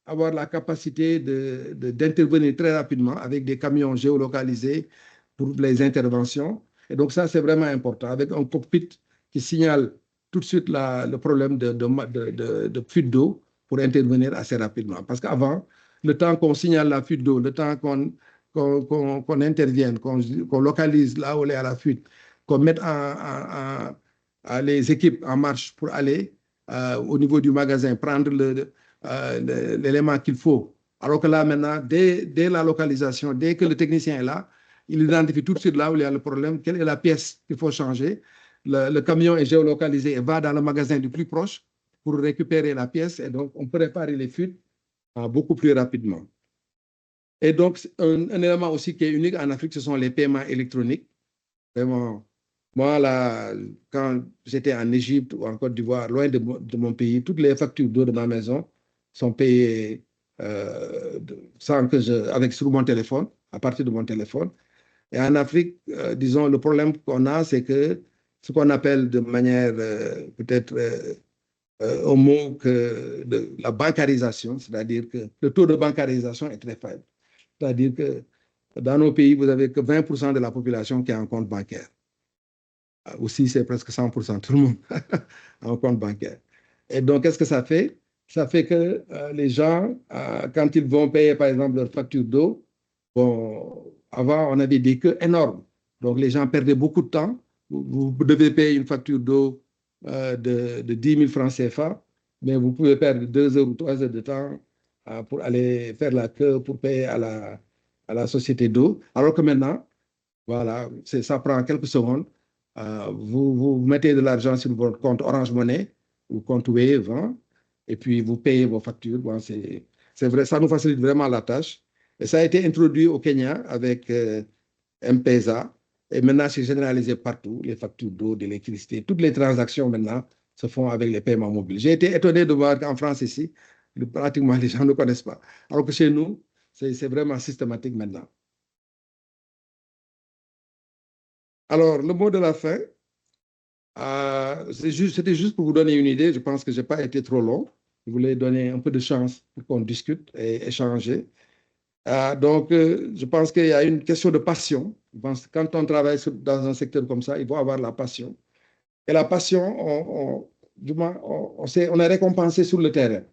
avoir la capacité d'intervenir très rapidement avec des camions géolocalisés pour les interventions. Et donc ça, c'est vraiment important, avec un cockpit qui signale tout de suite le problème de fuite d'eau pour intervenir assez rapidement. Parce qu'avant, le temps qu'on signale la fuite d'eau, le temps qu'on intervienne, qu'on localise là où elle est à la fuite, qu'on mette les équipes en marche pour aller au niveau du magasin, prendre l'élément qu'il faut. Alors que là, maintenant, dès la localisation, dès que le technicien est là, il identifie tout de suite là où il y a le problème, quelle est la pièce qu'il faut changer. Le camion est géolocalisé et va dans le magasin du plus proche pour récupérer la pièce. Et donc, on peut réparer les fuites beaucoup plus rapidement. Et donc, un élément aussi qui est unique en Afrique, ce sont les paiements électroniques. Vraiment, moi, là, quand j'étais en Égypte ou en Côte d'Ivoire, loin de mon pays, toutes les factures d'eau de ma maison sont payées sur mon téléphone, à partir de mon téléphone. Et en Afrique, disons, le problème qu'on a, c'est que ce qu'on appelle de manière peut-être un mot que la bancarisation, c'est-à-dire que le taux de bancarisation est très faible. C'est-à-dire que dans nos pays, vous n'avez que 20% de la population qui a un compte bancaire. Aussi, c'est presque 100%, tout le monde a un compte bancaire. Et donc, qu'est-ce que ça fait? Ça fait que les gens, quand ils vont payer, par exemple, leur facture d'eau, bon, avant, on avait des queues énormes. Donc, les gens perdaient beaucoup de temps. Vous devez payer une facture d'eau de 10 000 francs CFA, mais vous pouvez perdre 2 heures ou 3 heures de temps pour aller faire la queue pour payer à la société d'eau. Alors que maintenant, voilà, ça prend quelques secondes. Vous mettez de l'argent sur votre compte Orange Money ou compte Wave, hein, et puis vous payez vos factures. Bon, c'est vrai, ça nous facilite vraiment la tâche. Et ça a été introduit au Kenya avec M-Pesa. Et maintenant, c'est généralisé partout. Les factures d'eau, d'électricité, toutes les transactions maintenant se font avec les paiements mobiles. J'ai été étonné de voir qu'en France ici, pratiquement les gens ne connaissent pas. Alors que chez nous, c'est vraiment systématique maintenant. Alors, le mot de la fin, c'était juste pour vous donner une idée. Je pense que je n'ai pas été trop long. Je voulais donner un peu de chance pour qu'on discute et échanger. Donc, je pense qu'il y a une question de passion. Je pense que quand on travaille dans un secteur comme ça, il faut avoir la passion. Et la passion, on est récompensé sur le terrain.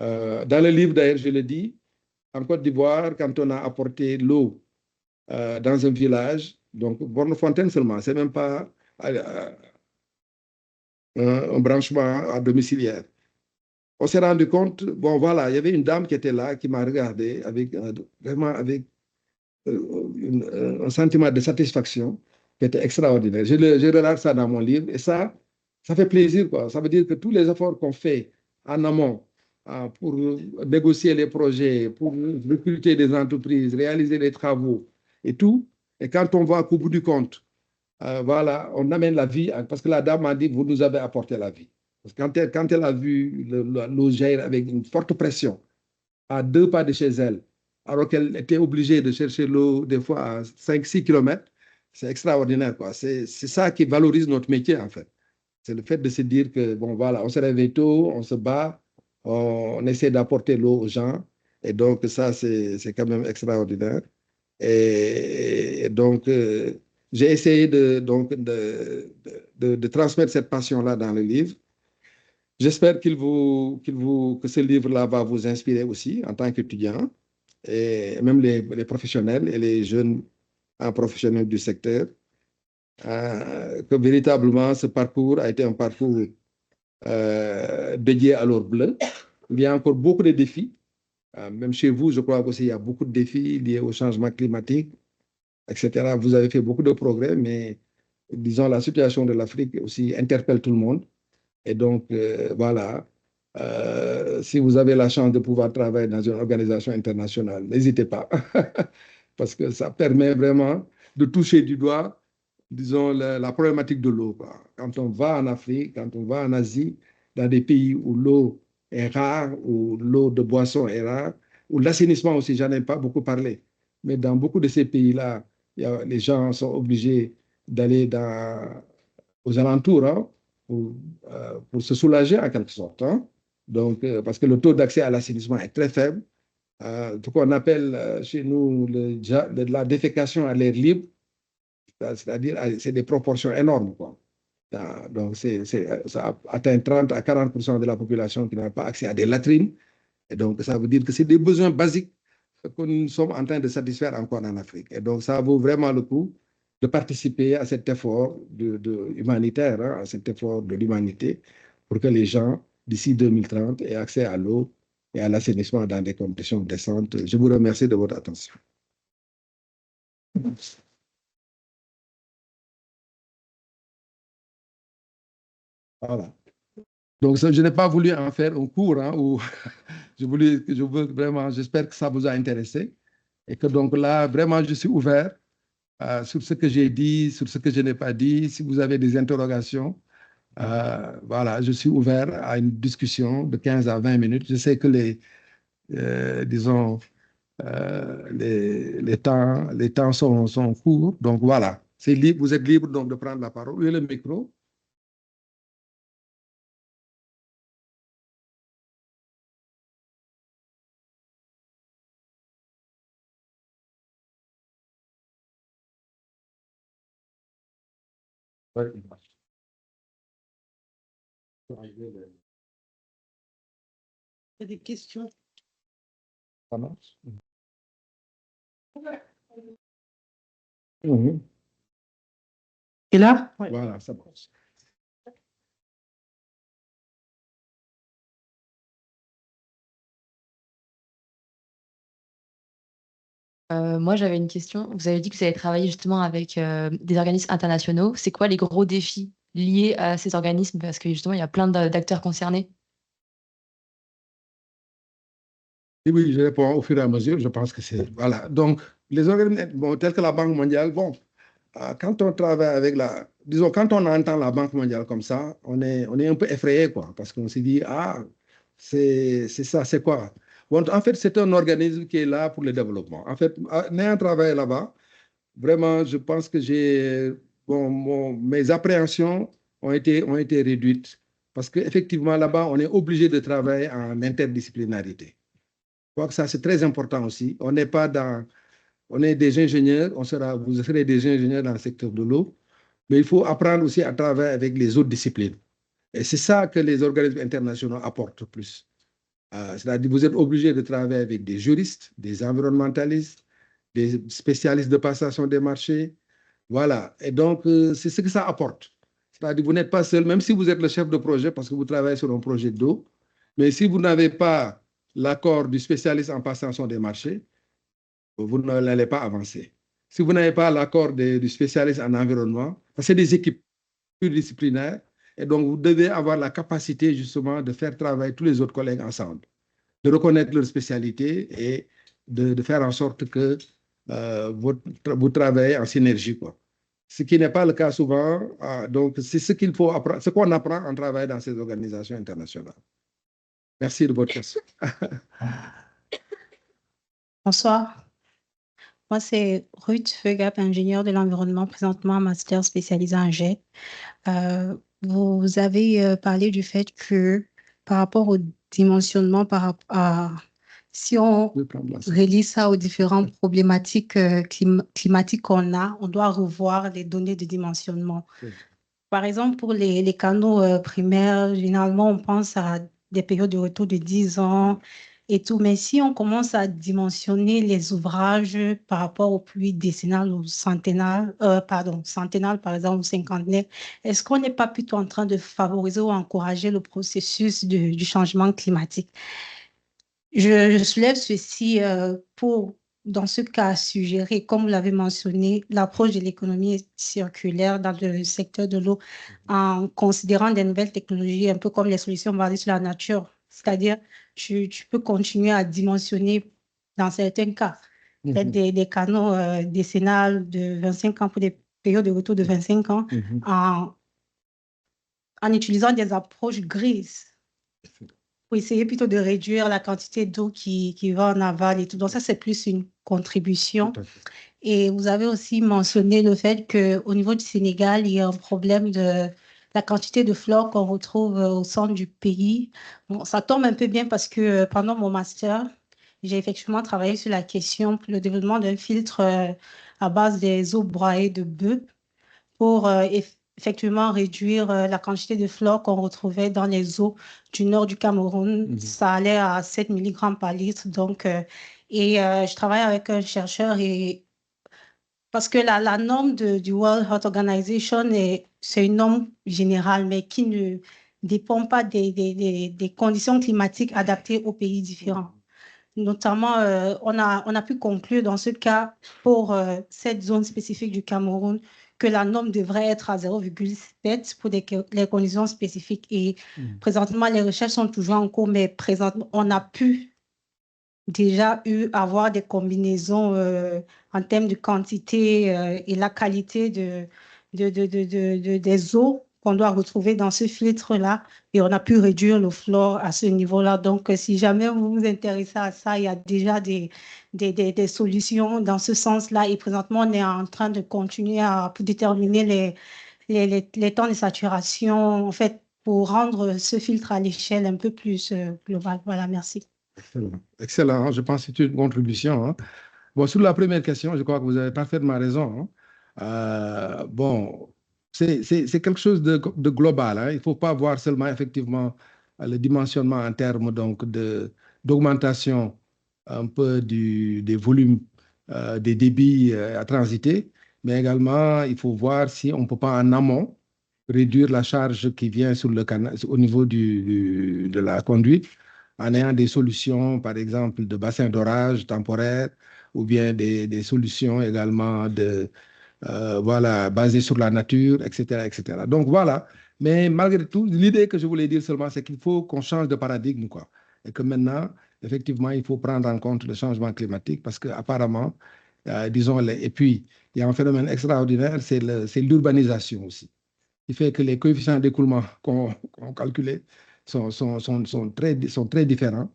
Dans le livre, d'ailleurs, je le dis, en Côte d'Ivoire, quand on a apporté l'eau dans un village, donc Borne-Fontaine seulement, c'est même pas un branchement à domiciliaire. On s'est rendu compte, bon voilà, il y avait une dame qui était là, qui m'a regardé avec vraiment avec un sentiment de satisfaction qui était extraordinaire. Je relate ça dans mon livre et ça fait plaisir, quoi. Ça veut dire que tous les efforts qu'on fait en amont pour négocier les projets, pour recruter des entreprises, réaliser les travaux et tout, et quand on voit qu'au bout du compte, voilà, on amène la vie, parce que la dame m'a dit, vous nous avez apporté la vie. Parce que quand elle a vu l'eau jaillir avec une forte pression, à 2 pas de chez elle, alors qu'elle était obligée de chercher l'eau des fois à 5-6 km, c'est extraordinaire, quoi. C'est ça qui valorise notre métier, en fait. C'est le fait de se dire que, bon, voilà, on se réveille tôt, on se bat, on essaie d'apporter l'eau aux gens, Et donc, ça, c'est quand même extraordinaire. Et donc, j'ai essayé de transmettre cette passion-là dans le livre. J'espère que ce livre-là va vous inspirer aussi en tant qu'étudiant, et même les professionnels et les jeunes professionnels du secteur, que véritablement ce parcours a été un parcours dédié à l'or bleu. Il y a encore beaucoup de défis. Même chez vous, je crois qu'il y a beaucoup de défis liés au changement climatique, etc. Vous avez fait beaucoup de progrès, mais disons, la situation de l'Afrique aussi interpelle tout le monde. Et donc, voilà, si vous avez la chance de pouvoir travailler dans une organisation internationale, n'hésitez pas, parce que ça permet vraiment de toucher du doigt, disons, la problématique de l'eau. Quand on va en Afrique, quand on va en Asie, dans des pays où l'eau est rare, où l'eau de boisson est rare, où l'assainissement aussi, j'en ai pas beaucoup parlé, mais dans beaucoup de ces pays-là, les gens sont obligés d'aller aux alentours, hein, pour se soulager en quelque sorte, hein. Donc, parce que le taux d'accès à l'assainissement est très faible. Ce qu'on appelle chez nous la défécation à l'air libre, c'est-à-dire c'est des proportions énormes, quoi. Donc, ça atteint 30 à 40% de la population qui n'a pas accès à des latrines. Et donc, ça veut dire que c'est des besoins basiques que nous sommes en train de satisfaire encore en Afrique. Et donc, ça vaut vraiment le coup de participer à cet effort humanitaire, hein, à cet effort de l'humanité, pour que les gens, d'ici 2030, aient accès à l'eau et à l'assainissement dans des conditions décentes. Je vous remercie de votre attention. Voilà. Donc, je n'ai pas voulu en faire un cours, hein, où je veux vraiment, j'espère que ça vous a intéressé et que donc là, vraiment, je suis ouvert sur ce que j'ai dit, sur ce que je n'ai pas dit. Si vous avez des interrogations, voilà, je suis ouvert à une discussion de 15 à 20 minutes. Je sais que disons, les temps sont courts. Donc voilà, c'est libre, vous êtes libre donc de prendre la parole. Où est le micro? Ouais. Il y a des questions. Ça marche? Mhm. Et là? Ouais. Voilà, ça marche. Moi, j'avais une question. Vous avez dit que vous avez travaillé justement avec des organismes internationaux. C'est quoi les gros défis liés à ces organismes? Parce que justement, il y a plein d'acteurs concernés. Oui, oui, je réponds au fur et à mesure. Je pense que c'est... Voilà. Donc, les organismes bon, tels que la Banque mondiale, bon, quand on travaille avec disons, quand on entend la Banque mondiale comme ça, on est un peu effrayé, quoi, parce qu'on se dit, ah, c'est ça, c'est quoi? Bon, en fait, c'est un organisme qui est là pour le développement. En fait, n'ayant travaillé là-bas, vraiment, je pense que bon, mes appréhensions ont été réduites, parce qu'effectivement, là-bas, on est obligé de travailler en interdisciplinarité. Je crois que ça, c'est très important aussi. On n'est pas dans... On est des ingénieurs, vous serez des ingénieurs dans le secteur de l'eau, mais il faut apprendre aussi à travailler avec les autres disciplines. Et c'est ça que les organismes internationaux apportent plus. C'est-à-dire que vous êtes obligé de travailler avec des juristes, des environnementalistes, des spécialistes de passation des marchés. Voilà. Et donc, c'est ce que ça apporte. C'est-à-dire que vous n'êtes pas seul, même si vous êtes le chef de projet parce que vous travaillez sur un projet d'eau, mais si vous n'avez pas l'accord du spécialiste en passation des marchés, vous n'allez pas avancer. Si vous n'avez pas l'accord du spécialiste en environnement, parce que c'est des équipes pluridisciplinaires, et donc vous devez avoir la capacité justement de faire travailler tous les autres collègues ensemble, de reconnaître leur spécialité et de faire en sorte que vous travaillez en synergie, quoi. Ce qui n'est pas le cas souvent. Donc, c'est ce qu'il faut apprendre, ce qu'on apprend en travaillant dans ces organisations internationales. Merci de votre question. Bonsoir. Moi, c'est Ruth Feugap, ingénieure de l'environnement, présentement master spécialisé en jet. Vous avez parlé du fait que par rapport au dimensionnement, Si on Je vais prendre la- relie ça aux différentes problématiques climatiques qu'on a, on doit revoir les données de dimensionnement. Oui. Par exemple, pour les canaux primaires, généralement, on pense à des périodes de retour de 10 ans et tout. Mais si on commence à dimensionner les ouvrages par rapport aux pluies décennales ou centennales, centennales, par exemple, ou cinquantenaires, est-ce qu'on n'est pas plutôt en train de favoriser ou encourager le processus du changement climatique? Je soulève ceci pour, dans ce cas, suggérer, comme vous l'avez mentionné, l'approche de l'économie circulaire dans le secteur de l'eau en considérant des nouvelles technologies, un peu comme les solutions basées sur la nature. C'est-à-dire, tu peux continuer à dimensionner, dans certains cas, peut-être des canaux décennales de 25 ans pour des périodes de retour de 25 ans en utilisant des approches grises pour essayer plutôt de réduire la quantité d'eau qui va en aval et tout. Donc ça, c'est plus une contribution. Tout à fait. Et vous avez aussi mentionné le fait qu'au niveau du Sénégal, il y a un problème de la quantité de flore qu'on retrouve au centre du pays. Bon, ça tombe un peu bien parce que pendant mon master, j'ai effectivement travaillé sur la question pour le développement d'un filtre à base des eaux broyées de bœuf pour effectivement réduire la quantité de flore qu'on retrouvait dans les eaux du nord du Cameroun. Ça allait à 7 mg par litre. Donc, je travaille avec un chercheur et parce que la norme du World Health Organization, c'est une norme générale, mais qui ne dépend pas des conditions climatiques adaptées aux pays différents. Notamment, on a pu conclure dans ce cas, pour cette zone spécifique du Cameroun, que la norme devrait être à 0,7 pour les conditions spécifiques. Et présentement, les recherches sont toujours en cours, mais présentement, on a pu déjà avoir des combinaisons en termes de quantité et la qualité des eaux qu'on doit retrouver dans ce filtre-là. Et on a pu réduire le fluor à ce niveau-là. Donc, si jamais vous vous intéressez à ça, il y a déjà des solutions dans ce sens-là. Et présentement, on est en train de continuer pour déterminer les temps de saturation, en fait, pour rendre ce filtre à l'échelle un peu plus globale. Voilà, merci. Excellent. Excellent. Je pense que c'est une contribution. Hein. Bon, sur la première question, je crois que vous avez parfaitement raison. Hein. Bon, c'est quelque chose de global. Hein. Il ne faut pas voir seulement effectivement le dimensionnement en termes donc d'augmentation un peu des volumes des débits à transiter, mais également il faut voir si on ne peut pas en amont réduire la charge qui vient sur le canal, au niveau de la conduite en ayant des solutions, par exemple, de bassins d'orage temporaires ou bien des solutions également voilà, basées sur la nature, etc., etc. Donc voilà. Mais malgré tout, l'idée que je voulais dire seulement, c'est qu'il faut qu'on change de paradigme, quoi. Et que maintenant, effectivement, il faut prendre en compte le changement climatique parce qu'apparemment, disons, et puis, il y a un phénomène extraordinaire, c'est l'urbanisation aussi, qui fait que les coefficients d'écoulement qu'on calculait sont très différents.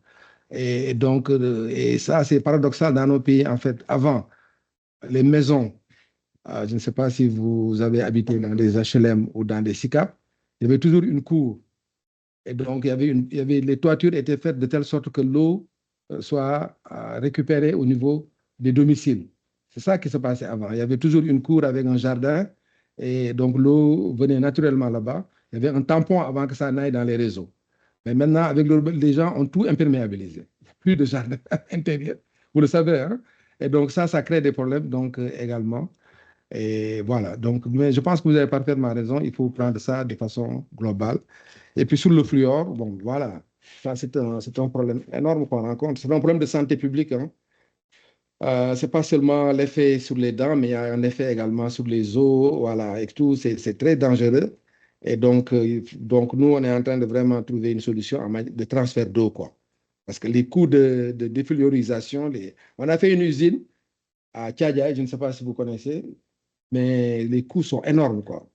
Et donc, et ça, c'est paradoxal dans nos pays. En fait, avant, les maisons, je ne sais pas si vous avez habité dans des HLM ou dans des SICAP, il y avait toujours une cour. Et donc, les toitures étaient faites de telle sorte que l'eau soit récupérée au niveau des domiciles. C'est ça qui se passait avant. Il y avait toujours une cour avec un jardin. Et donc, l'eau venait naturellement là-bas. Il y avait un tampon avant que ça n'aille dans les réseaux. Mais maintenant, avec les gens ont tout imperméabilisé. Il n'y a plus de jardin intérieur. Vous le savez, hein? Et donc, ça crée des problèmes donc, également. Et voilà. Donc, mais je pense que vous avez parfaitement raison. Il faut prendre ça de façon globale. Et puis, sur le fluor, bon, voilà. Ça, c'est un problème énorme qu'on rencontre. C'est un problème de santé publique. Hein. Ce n'est pas seulement l'effet sur les dents, mais il y a un effet également sur les os, voilà, et tout. C'est très dangereux. Et donc, nous, on est en train de vraiment trouver une solution de transfert d'eau, quoi. Parce que les coûts de défluorisation, on a fait une usine à Tchadja, je ne sais pas si vous connaissez, mais les coûts sont énormes, quoi.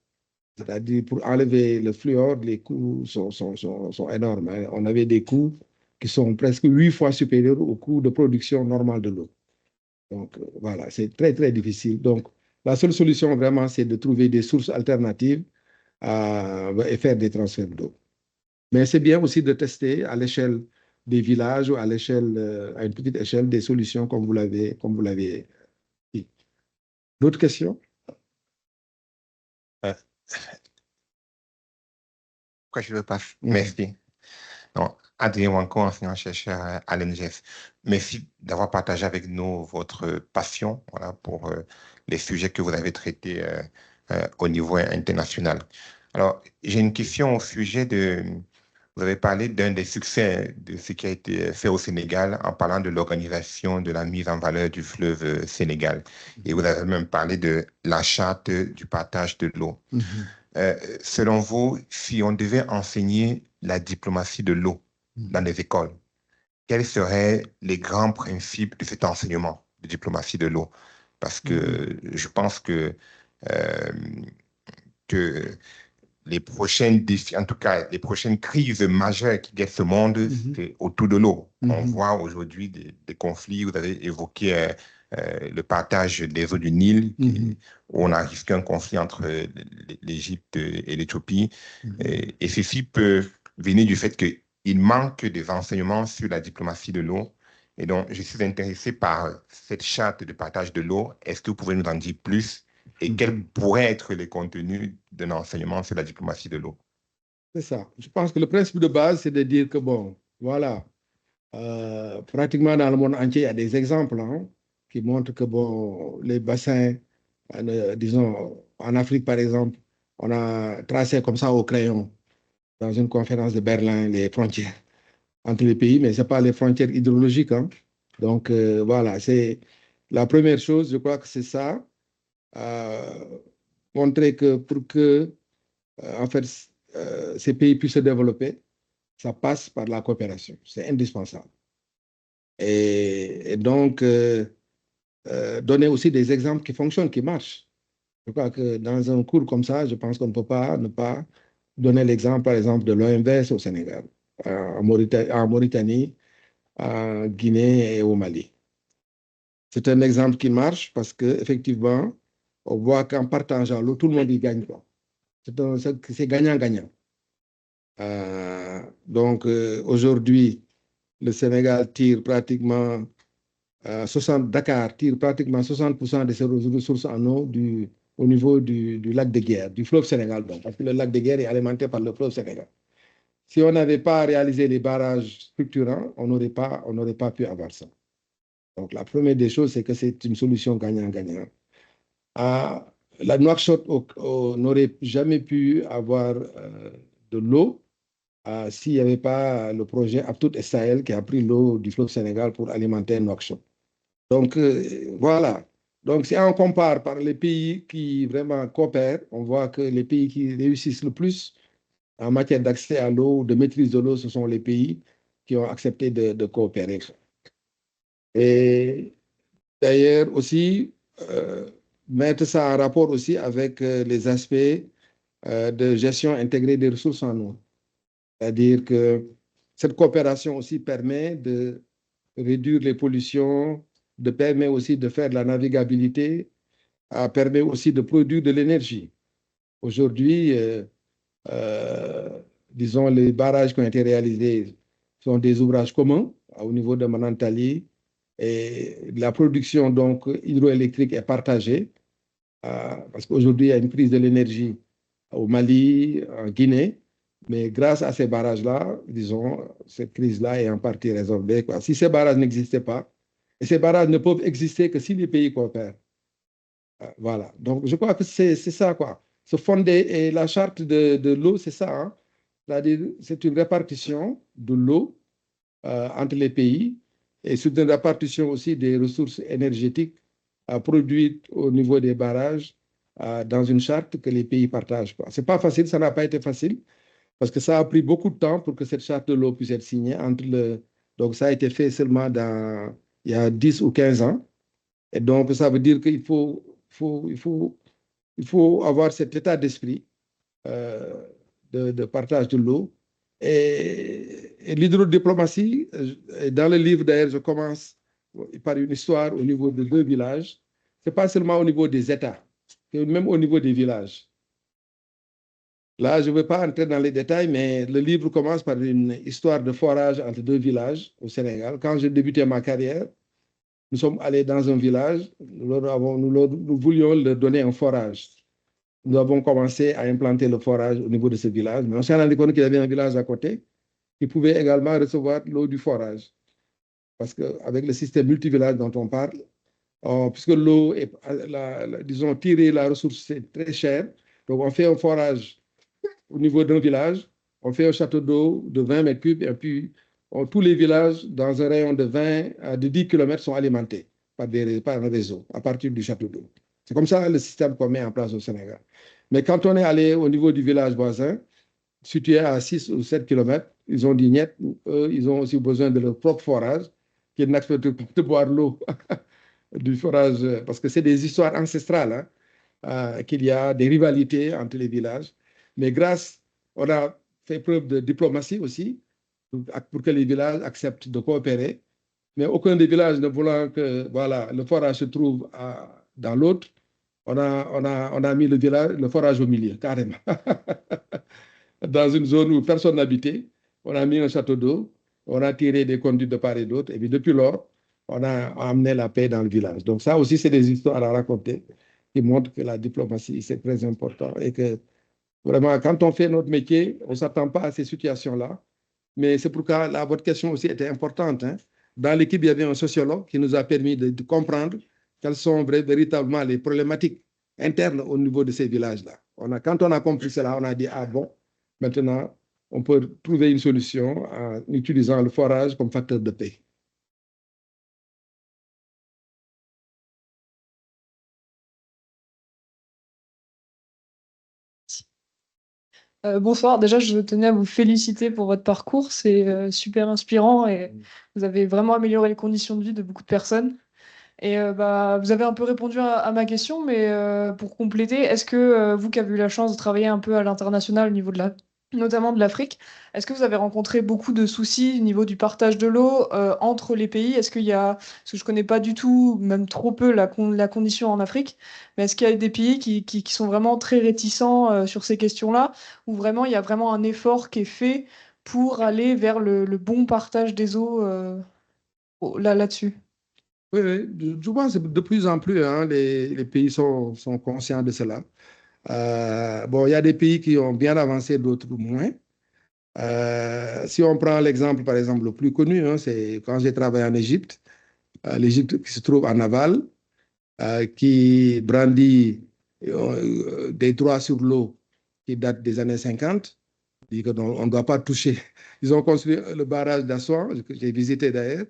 C'est-à-dire, pour enlever le fluor, les coûts sont énormes. Hein. On avait des coûts qui sont presque 8 fois supérieurs aux coûts de production normale de l'eau. Donc, voilà, c'est très, très difficile. Donc, la seule solution, vraiment, c'est de trouver des sources alternatives et faire des transferts d'eau. Mais c'est bien aussi de tester à l'échelle des villages ou à l'échelle, à une petite échelle, des solutions comme vous l'avez dit. D'autres questions? Euh, Pourquoi je ne veux pas? Merci. Donc, Adrien Wanko, enseignant-chercheur à l'NGF. Merci d'avoir partagé avec nous votre passion, voilà, pour les sujets que vous avez traités au niveau international. Alors, j'ai une question au sujet de... Vous avez parlé d'un des succès de ce qui a été fait au Sénégal en parlant de l'organisation de la mise en valeur du fleuve Sénégal. Et vous avez même parlé de la charte du partage de l'eau. Selon vous, si on devait enseigner la diplomatie de l'eau dans les écoles, quels seraient les grands principes de cet enseignement de diplomatie de l'eau? Parce que je pense que les prochaines défis, en tout cas, les prochaines crises majeures qui guettent ce monde, c'est autour de l'eau. On voit aujourd'hui des conflits. Vous avez évoqué le partage des eaux du Nil, où on a risqué un conflit entre l'Égypte et l'Éthiopie. Et ceci peut venir du fait qu'il manque des enseignements sur la diplomatie de l'eau. Et donc, je suis intéressé par cette charte de partage de l'eau. Est-ce que vous pouvez nous en dire plus? Et quels pourraient être les contenus d'un enseignement sur la diplomatie de l'eau? C'est ça. Je pense que le principe de base, c'est de dire que, bon, voilà, pratiquement dans le monde entier, il y a des exemples qui montrent que, bon, les bassins, disons, en Afrique, par exemple, on a tracé comme ça au crayon, dans une conférence de Berlin, les frontières entre les pays, mais ce n'est pas les frontières hydrologiques. Donc, voilà, c'est la première chose, je crois que c'est ça. Montrer que pour que, en fait, ces pays puissent se développer, ça passe par la coopération. C'est indispensable. Et donc, donner aussi des exemples qui fonctionnent, qui marchent. Je crois que dans un cours comme ça, je pense qu'on ne peut pas ne pas donner l'exemple, par exemple, de l'OMVS au Sénégal, en Mauritanie, en Guinée et au Mali. C'est un exemple qui marche parce qu'effectivement, on voit qu'en partageant l'eau, tout le monde y gagne. C'est gagnant-gagnant. Donc, aujourd'hui, le Sénégal tire pratiquement, Dakar tire pratiquement 60% de ses ressources en eau au niveau du lac de Guiers, du fleuve Sénégal. Donc, parce que le lac de Guiers est alimenté par le fleuve Sénégal. Si on n'avait pas réalisé les barrages structurants, on n'aurait pas pu avoir ça. Donc, la première des choses, c'est que c'est une solution gagnant-gagnant. La Nouakchott n'aurait jamais pu avoir de l'eau s'il n'y avait pas le projet Aptout et Sahel qui a pris l'eau du fleuve Sénégal pour alimenter Nouakchott. Donc, voilà. Donc, si on compare par les pays qui vraiment coopèrent, on voit que les pays qui réussissent le plus en matière d'accès à l'eau, de maîtrise de l'eau, ce sont les pays qui ont accepté de coopérer. Et d'ailleurs aussi, mettre ça en rapport aussi avec les aspects de gestion intégrée des ressources en eau. C'est-à-dire que cette coopération aussi permet de réduire les pollutions, permet aussi de faire de la navigabilité, permet aussi de produire de l'énergie. Aujourd'hui, disons, les barrages qui ont été réalisés sont des ouvrages communs au niveau de Manantali et la production donc hydroélectrique est partagée parce qu'aujourd'hui, il y a une prise de l'énergie au Mali, en Guinée, mais grâce à ces barrages-là, disons, cette crise-là est en partie résorbée. Si ces barrages n'existaient pas, et ces barrages ne peuvent exister que si les pays coopèrent. Voilà. Donc, je crois que c'est ça, quoi. Se fonder, et la charte de l'eau, c'est ça. C'est-à-dire, c'est une répartition de l'eau entre les pays et c'est une répartition aussi des ressources énergétiques produites au niveau des barrages dans une charte que les pays partagent. Ce n'est pas facile, ça n'a pas été facile parce que ça a pris beaucoup de temps pour que cette charte de l'eau puisse être signée. Donc, ça a été fait seulement il y a 10 ou 15 ans. Et donc, ça veut dire qu'il faut avoir cet état d'esprit de partage de l'eau. Et l'hydrodiplomatie, dans le livre d'ailleurs, je commence par une histoire au niveau de 2 villages. Ce n'est pas seulement au niveau des États, c'est même au niveau des villages. Là, je ne veux pas entrer dans les détails, mais le livre commence par une histoire de forage entre deux villages au Sénégal. Quand j'ai débuté ma carrière, nous sommes allés dans un village, nous voulions leur donner un forage. Nous avons commencé à implanter le forage au niveau de ce village, mais on s'est rendu compte qu'il y avait un village à côté qui pouvait également recevoir l'eau du forage. Parce qu'avec le système multivillage dont on parle, puisque l'eau est, disons, tirer la ressource, c'est très cher. Donc, on fait un forage au niveau d'un village, on fait un château d'eau de 20 mètres cubes, et puis tous les villages, dans un rayon de 20 à 10 km, sont alimentés par un réseau à partir du château d'eau. C'est comme ça le système qu'on met en place au Sénégal. Mais quand on est allé au niveau du village voisin, situé à 6 ou 7 km, ils ont dit niet, eux, ils ont aussi besoin de leur propre forage, qui n'acceptent pas de boire l'eau du forage, parce que c'est des histoires ancestrales, hein, qu'il y a des rivalités entre les villages. Mais on a fait preuve de diplomatie aussi pour que les villages acceptent de coopérer. Mais aucun des villages ne voulant que voilà, le forage se trouve dans l'autre, on a mis le forage au milieu, carrément. Dans une zone où personne n'habitait, on a mis un château d'eau, on a tiré des conduites de part et d'autre, et puis depuis lors, on a amené la paix dans le village. Donc ça aussi, c'est des histoires à raconter qui montrent que la diplomatie, c'est très important et que vraiment, quand on fait notre métier, on ne s'attend pas à ces situations-là. Mais c'est pourquoi votre question aussi était importante, hein. Dans l'équipe, il y avait un sociologue qui nous a permis de comprendre quelles sont véritablement les problématiques internes au niveau de ces villages-là. Quand on a compris cela, on a dit, ah bon, maintenant, on peut trouver une solution en utilisant le forage comme facteur de paix. Bonsoir, déjà je tenais à vous féliciter pour votre parcours, c'est super inspirant et vous avez vraiment amélioré les conditions de vie de beaucoup de personnes. Et vous avez un peu répondu à ma question, mais pour compléter, est-ce que vous qui avez eu la chance de travailler un peu à l'international au niveau notamment de l'Afrique, est-ce que vous avez rencontré beaucoup de soucis au niveau du partage de l'eau entre les pays? Est-ce qu'il y a, parce que je connais pas du tout, même trop peu la condition en Afrique, mais est-ce qu'il y a des pays qui sont vraiment très réticents sur ces questions-là, où vraiment il y a vraiment un effort qui est fait pour aller vers le bon partage des eaux là-dessus? Oui, oui, je pense que de plus en plus, hein, les pays sont conscients de cela. Bon, il y a des pays qui ont bien avancé, d'autres moins. Si on prend l'exemple, par exemple, le plus connu, hein, c'est quand j'ai travaillé en Égypte, l'Égypte qui se trouve en aval, qui brandit des droits sur l'eau qui datent des années 50, dit qu'on ne doit pas toucher. Ils ont construit le barrage d'Assouan, que j'ai visité d'ailleurs.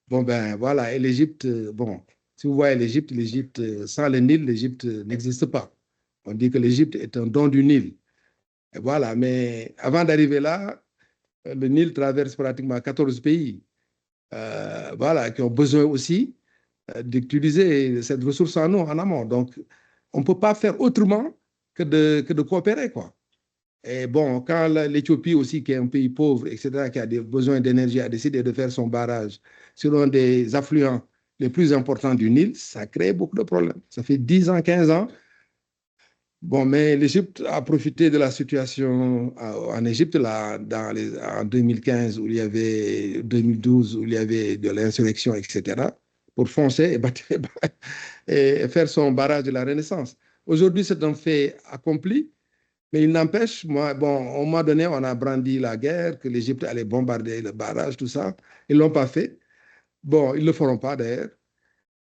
Bon, ben voilà, et l'Égypte, bon, si vous voyez l'Égypte, sans le Nil, l'Égypte n'existe pas. On dit que l'Égypte est un don du Nil. Et voilà, mais avant d'arriver là, le Nil traverse pratiquement 14 pays, voilà, qui ont besoin aussi d'utiliser cette ressource en eau en amont. Donc, on ne peut pas faire autrement que de coopérer, quoi. Et bon, quand l'Éthiopie aussi, qui est un pays pauvre, etc., qui a des besoins d'énergie, a décidé de faire son barrage sur un des affluents les plus importants du Nil, ça crée beaucoup de problèmes. Ça fait 10 ans, 15 ans. Bon, mais l'Égypte a profité de la situation en Égypte, là, en 2015, où il y avait, 2012, où il y avait de l'insurrection, etc., pour foncer et faire son barrage de la Renaissance. Aujourd'hui, c'est un fait accompli. Mais il n'empêche, moi, bon, à un moment donné, on a brandi la guerre, que l'Égypte allait bombarder le barrage, tout ça. Ils ne l'ont pas fait. Bon, ils ne le feront pas d'ailleurs.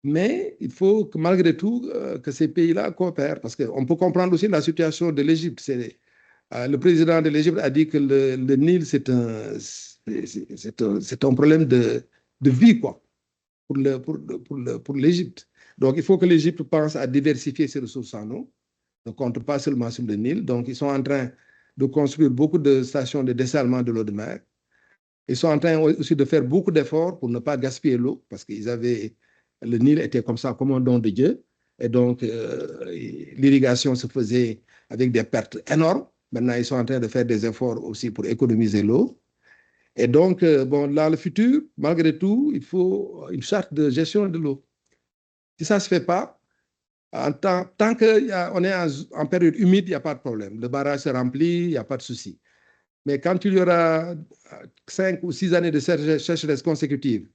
Mais il faut que malgré tout, que ces pays-là coopèrent. Parce qu'on peut comprendre aussi la situation de l'Égypte. Le président de l'Égypte a dit que le Nil, c'est un problème de vie, quoi, pour l'Égypte. Donc, il faut que l'Égypte pense à diversifier ses ressources en eau, ne compte pas seulement sur le Nil. Donc, ils sont en train de construire beaucoup de stations de dessalement de l'eau de mer. Ils sont en train aussi de faire beaucoup d'efforts pour ne pas gaspiller l'eau, parce qu'ils avaient, le Nil était comme ça, comme un don de Dieu. Et donc, l'irrigation se faisait avec des pertes énormes. Maintenant, ils sont en train de faire des efforts aussi pour économiser l'eau. Et donc, bon, dans le futur, malgré tout, il faut une charte de gestion de l'eau. Si ça ne se fait pas, Tant qu'on est en période humide, il n'y a pas de problème. Le barrage se remplit, il n'y a pas de souci. Mais quand il y aura 5 ou 6 années de sécheresse consécutive,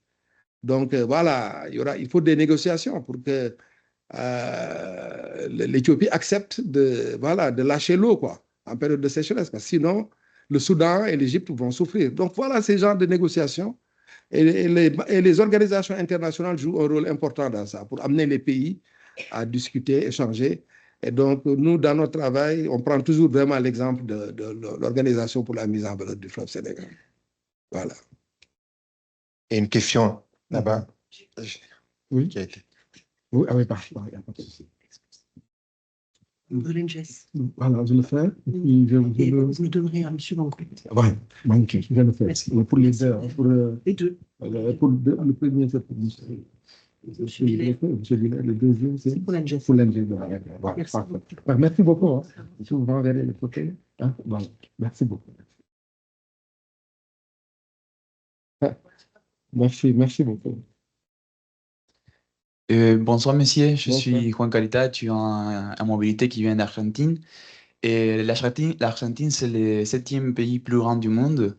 donc voilà, il faut des négociations pour que l'Éthiopie accepte de lâcher l'eau quoi, en période de sécheresse. Parce que sinon, le Soudan et l'Égypte vont souffrir. Donc voilà ces genres de négociations. Et les organisations internationales jouent un rôle important dans ça, pour amener les pays à discuter, échanger. Et donc, nous, dans notre travail, on prend toujours vraiment l'exemple de l'Organisation pour la mise en valeur du fleuve Sénégal. Voilà. Et une question là-bas. Oui. Qui a été. Oui, ah oui, parfait, il n'y a pas de souci. De l'NGS. Voilà, je le fais. Et puis Et vous le donnerez à M. Banco. Oui, Banco, je le fais. Merci. Pour les heures, Les deux. pour le premier, c'est pour Monsieur Villers. le deuxième, c'est C'est pour l'NGS. pour l'NG. Voilà, Merci parfait. beaucoup. Merci beaucoup. Hein. Je vous enverrai les photos. Hein? Voilà. Merci beaucoup. Merci beaucoup. Bonsoir monsieur, je Bonsoir. suis Juan Calita, étudiant en mobilité qui vient d'Argentine. Et l'Argentine, c'est le 7e pays plus grand du monde.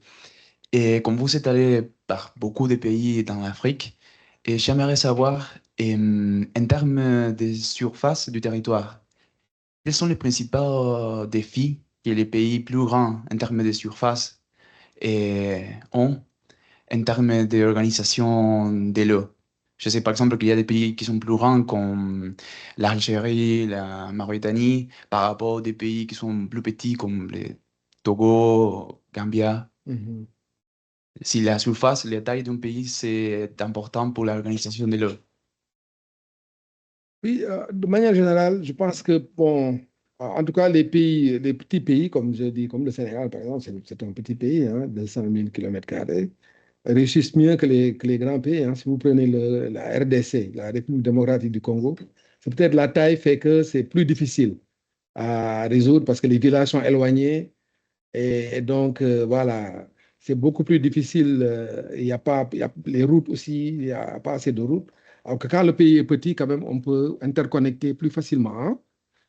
Et comme vous êtes allé par beaucoup de pays dans l'Afrique, et j'aimerais savoir, en termes de surface du territoire, quels sont les principaux défis que les pays plus grands en termes de surface ont en termes d'organisation de l'eau? Je sais par exemple qu'il y a des pays qui sont plus grands comme l'Algérie, la Mauritanie, par rapport à des pays qui sont plus petits comme le Togo, Gambia. Mhm. Si la surface, la taille d'un pays, c'est important pour l'organisation de l'eau. Oui, de manière générale, je pense que, bon, en tout cas, les petits pays, comme je dis, comme le Sénégal, par exemple, c'est un petit pays, hein, de 100 000 km², réussissent mieux que les grands pays. Hein. Si vous prenez la RDC, la République démocratique du Congo, c'est peut-être la taille fait que c'est plus difficile à résoudre parce que les villages sont éloignés et donc, voilà, c'est beaucoup plus difficile. Il y a pas, les routes aussi, il n'y a pas assez de routes. Alors que quand le pays est petit, quand même, on peut interconnecter plus facilement. Hein.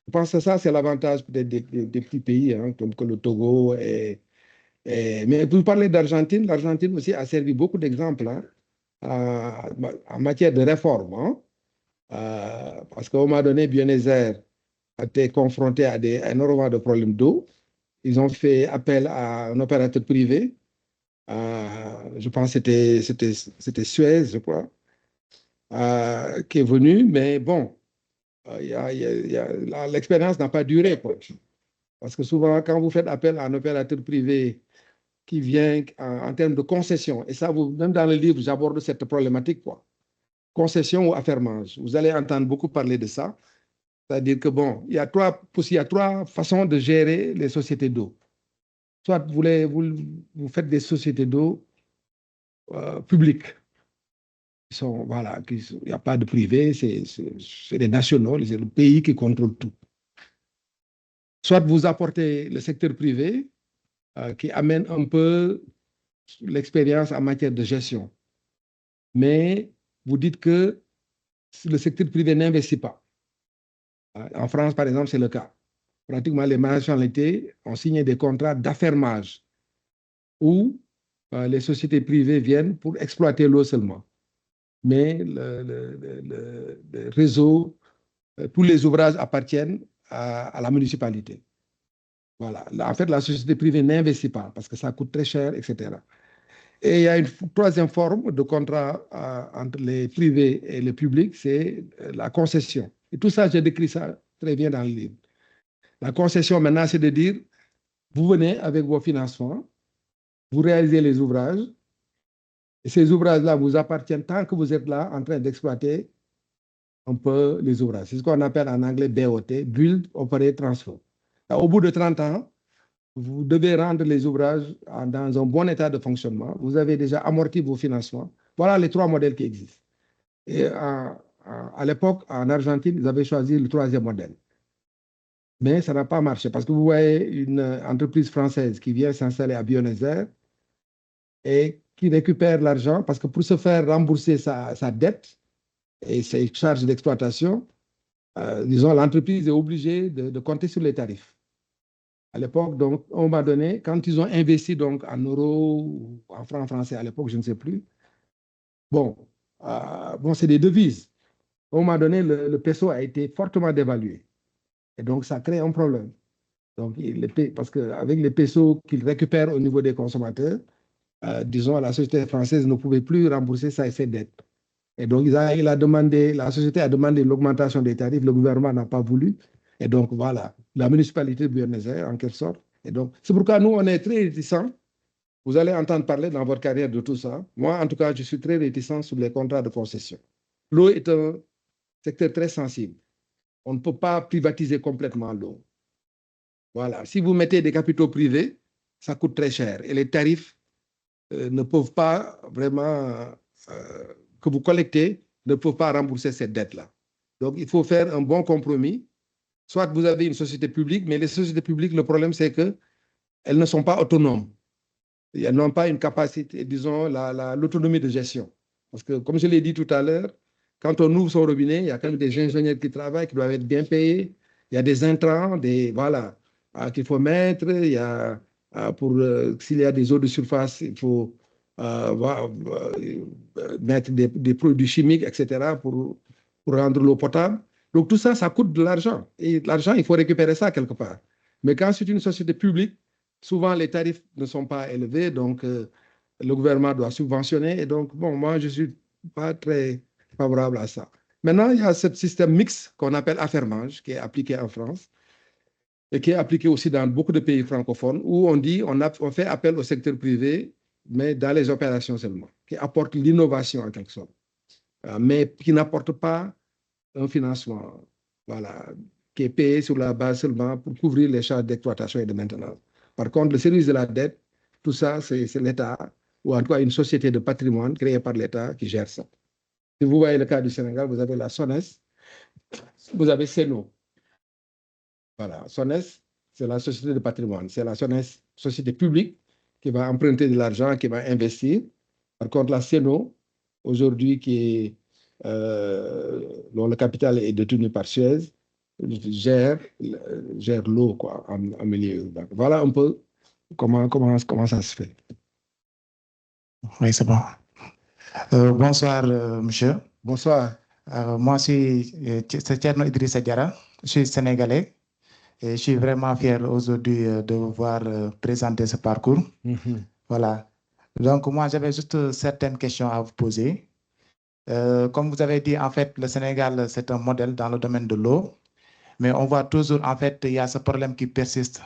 Je pense que ça, c'est l'avantage peut-être des petits pays, hein, comme que le Togo. Mais vous parlez d'Argentine, l'Argentine aussi a servi beaucoup d'exemples hein, en matière de réforme. Hein. Parce qu'au moment donné, Buenos Aires a été confronté à énormément de problèmes d'eau. Ils ont fait appel à un opérateur privé. Je pense que c'était Suez, je crois, qui est venu. Mais bon, l'expérience n'a pas duré. Quoi. Parce que souvent, quand vous faites appel à un opérateur privé qui vient en termes de concession, et ça, même dans le livre, j'aborde cette problématique, quoi. Concession ou affermage. Vous allez entendre beaucoup parler de ça. C'est-à-dire que, bon, il y a trois façons de gérer les sociétés d'eau. Soit vous faites des sociétés d'eau publiques. Voilà, il n'y a pas de privé, c'est les nationaux, c'est le pays qui contrôle tout. Soit vous apportez le secteur privé qui amène un peu l'expérience en matière de gestion. Mais vous dites que le secteur privé n'investit pas. En France, par exemple, c'est le cas. Pratiquement, les municipalités ont signé des contrats d'affermage où les sociétés privées viennent pour exploiter l'eau seulement. Mais le réseau, tous les ouvrages appartiennent à la municipalité. Voilà. En fait, la société privée n'investit pas parce que ça coûte très cher, etc. Et il y a une troisième forme de contrat entre les privés et le public, c'est la concession. Et tout ça, j'ai décrit ça très bien dans le livre. La concession, maintenant, c'est de dire, vous venez avec vos financements, vous réalisez les ouvrages, et ces ouvrages-là vous appartiennent tant que vous êtes là en train d'exploiter un peu les ouvrages. C'est ce qu'on appelle en anglais BOT, Build, Operate, Transfer. Au bout de 30 ans, vous devez rendre les ouvrages dans un bon état de fonctionnement. Vous avez déjà amorti vos financements. Voilà les trois modèles qui existent. Et à l'époque, en Argentine, ils avaient choisi le troisième modèle. Mais ça n'a pas marché parce que vous voyez une entreprise française qui vient s'installer à Buenos Aires et qui récupère l'argent parce que pour se faire rembourser sa dette et ses charges d'exploitation, disons, l'entreprise est obligée de compter sur les tarifs. À l'époque, donc, on m'a donné, quand ils ont investi donc, en euros ou en francs français, à l'époque, je ne sais plus, bon, c'est des devises. On m'a donné, le peso a été fortement dévalué. Et donc, ça crée un problème. Donc, parce qu'avec les pesos qu'ils récupèrent au niveau des consommateurs, disons, la société française ne pouvait plus rembourser ses dettes. Et donc, la société a demandé l'augmentation des tarifs, le gouvernement n'a pas voulu. Et donc, voilà, la municipalité de Buenos Aires, en quelque sorte. Et donc, c'est pourquoi nous, on est très réticents. Vous allez entendre parler dans votre carrière de tout ça. Moi, en tout cas, je suis très réticent sur les contrats de concession. L'eau est un secteur très sensible. On ne peut pas privatiser complètement l'eau. Voilà. Si vous mettez des capitaux privés, ça coûte très cher. Et les tarifs ne peuvent pas vraiment, que vous collectez, ne peuvent pas rembourser cette dette-là. Donc, il faut faire un bon compromis. Soit vous avez une société publique, mais les sociétés publiques, le problème, c'est qu'elles ne sont pas autonomes. Elles n'ont pas une capacité, disons, l'autonomie de gestion. Parce que, comme je l'ai dit tout à l'heure, quand on ouvre son robinet, il y a quand même des ingénieurs qui travaillent, qui doivent être bien payés. Il y a des intrants, voilà, qu'il faut mettre. Il y a, s'il y a des eaux de surface, il faut mettre des produits chimiques, etc., pour rendre l'eau potable. Donc, tout ça, ça coûte de l'argent. Et l'argent, il faut récupérer ça quelque part. Mais quand c'est une société publique, souvent les tarifs ne sont pas élevés, donc le gouvernement doit subventionner. Et donc, bon, moi, je ne suis pas très favorable à ça. Maintenant, il y a ce système mixte qu'on appelle affermage, qui est appliqué en France et qui est appliqué aussi dans beaucoup de pays francophones, où on dit on fait appel au secteur privé, mais dans les opérations seulement, qui apporte l'innovation en quelque sorte, mais qui n'apporte pas un financement, voilà, qui est payé sur la base seulement pour couvrir les charges d'exploitation et de maintenance. Par contre, le service de la dette, tout ça, c'est l'État, ou en tout cas une société de patrimoine créée par l'État qui gère ça. Si vous voyez le cas du Sénégal, vous avez la SONES, vous avez CENO. Voilà, SONES, c'est la société de patrimoine. C'est la SONES, société publique, qui va emprunter de l'argent, qui va investir. Par contre, la CENO, aujourd'hui, dont le capital est détenu par Suez, gère l'eau en milieu urbain. Voilà un peu comment ça se fait. Oui, c'est bon. Bonsoir, monsieur. Bonsoir. Moi, c'est Thierno Idrissa Diarra. Je suis sénégalais et je suis vraiment fier aujourd'hui de vous voir présenter ce parcours. Voilà. Donc, moi, j'avais juste certaines questions à vous poser. Comme vous avez dit, en fait, le Sénégal, c'est un modèle dans le domaine de l'eau, mais on voit toujours, en fait, il y a ce problème qui persiste.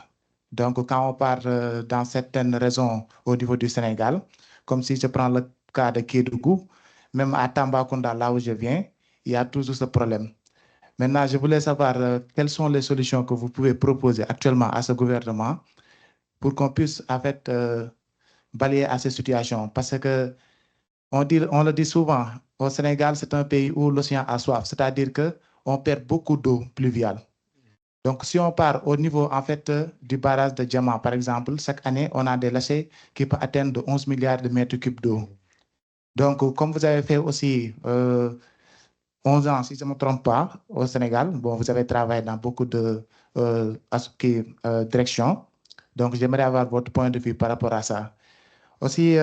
Donc, quand on parle dans certaines régions au niveau du Sénégal, comme si je prends le cas de Kédougou, même à Tambacounda, là où je viens, il y a toujours ce problème. Maintenant, je voulais savoir quelles sont les solutions que vous pouvez proposer actuellement à ce gouvernement pour qu'on puisse, en fait, balayer à ces situations. Parce que on le dit souvent, au Sénégal, c'est un pays où l'océan a soif, c'est-à-dire qu'on perd beaucoup d'eau pluviale. Donc, si on part au niveau, en fait, du barrage de Diamant, par exemple, chaque année, on a des lâchers qui peuvent atteindre de 11 milliards de mètres cubes d'eau. Donc, comme vous avez fait aussi 11 ans, si je ne me trompe pas, au Sénégal, bon, vous avez travaillé dans beaucoup de directions. Donc, j'aimerais avoir votre point de vue par rapport à ça. Aussi,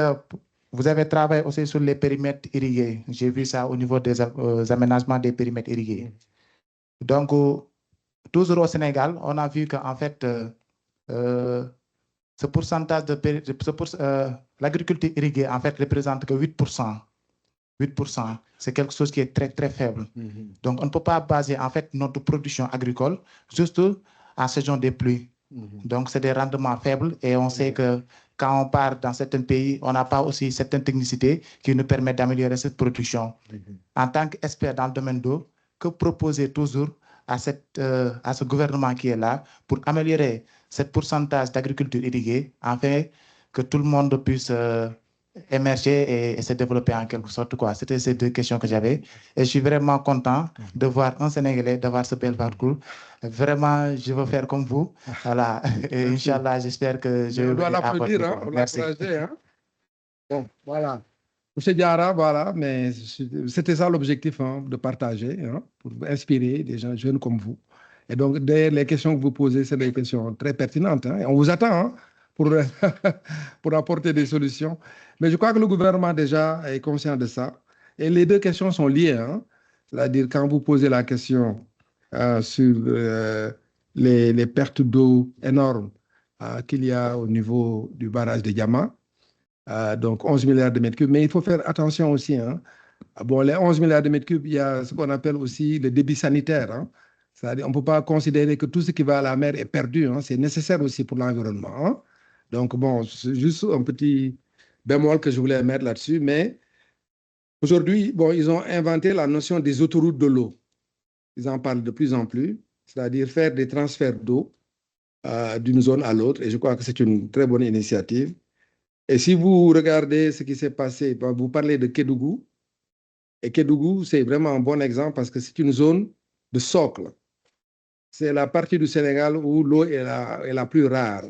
vous avez travaillé aussi sur les périmètres irrigués. J'ai vu ça au niveau des aménagements des périmètres irrigués. Donc, toujours au Sénégal, on a vu qu'en fait, ce pourcentage l'agriculture irriguée, en fait, représente que 8%. 8%, c'est quelque chose qui est très, très faible. Donc, on ne peut pas baser, en fait, notre production agricole juste en saison des pluies. Donc, c'est des rendements faibles et on sait que quand on part dans certains pays, on n'a pas aussi certaines technicités qui nous permettent d'améliorer cette production. En tant qu'expert dans le domaine d'eau, que proposer toujours à ce gouvernement qui est là pour améliorer ce pourcentage d'agriculture irriguée afin que tout le monde puisse émerger et se développer en quelque sorte, quoi. C'était ces deux questions que j'avais. Et je suis vraiment content de voir un Sénégalais, d'avoir ce bel parcours. Vraiment, je veux faire comme vous. Voilà. Et Inch'Allah, j'espère que je On doit vais l'applaudir, hein? Merci. Hein? Bon, voilà. Monsieur Diarra, voilà, mais c'était ça l'objectif, hein, de partager, hein, pour inspirer des gens jeunes comme vous. Et donc, d'ailleurs, les questions que vous posez, c'est des questions très pertinentes, hein, et on vous attend, hein, pour, pour apporter des solutions. Mais je crois que le gouvernement déjà est conscient de ça. Et les deux questions sont liées, hein. C'est-à-dire, quand vous posez la question sur les pertes d'eau énormes qu'il y a au niveau du barrage de Yama, donc 11 milliards de mètres cubes. Mais il faut faire attention aussi, hein. Bon, les 11 milliards de mètres cubes, il y a ce qu'on appelle aussi le débit sanitaire, hein. C'est-à-dire on ne peut pas considérer que tout ce qui va à la mer est perdu, hein. C'est nécessaire aussi pour l'environnement, hein. Donc, bon, c'est juste un petit bémol que je voulais mettre là-dessus. Mais aujourd'hui, bon, ils ont inventé la notion des autoroutes de l'eau. Ils en parlent de plus en plus, c'est-à-dire faire des transferts d'eau d'une zone à l'autre. Et je crois que c'est une très bonne initiative. Et si vous regardez ce qui s'est passé, vous parlez de Kédougou, et Kédougou, c'est vraiment un bon exemple parce que c'est une zone de socle. C'est la partie du Sénégal où l'eau est la plus rare.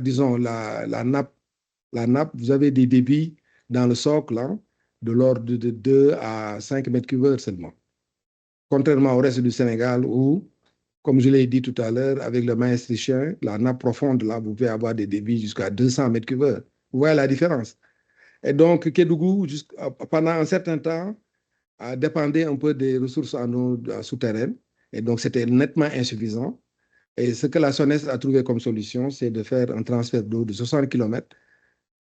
Disons, la nappe, vous avez des débits dans le socle, hein, de l'ordre de 2 à 5 mètres cubes seulement. Contrairement au reste du Sénégal où, comme je l'ai dit tout à l'heure, avec le maastrichtien, la nappe profonde, là, vous pouvez avoir des débits jusqu'à 200 mètres cubes. Vous voyez la différence. Et donc, Kédougou, pendant un certain temps, dépendait un peu des ressources en eau souterraines. Et donc, c'était nettement insuffisant. Et ce que la SONES a trouvé comme solution, c'est de faire un transfert d'eau de 60 km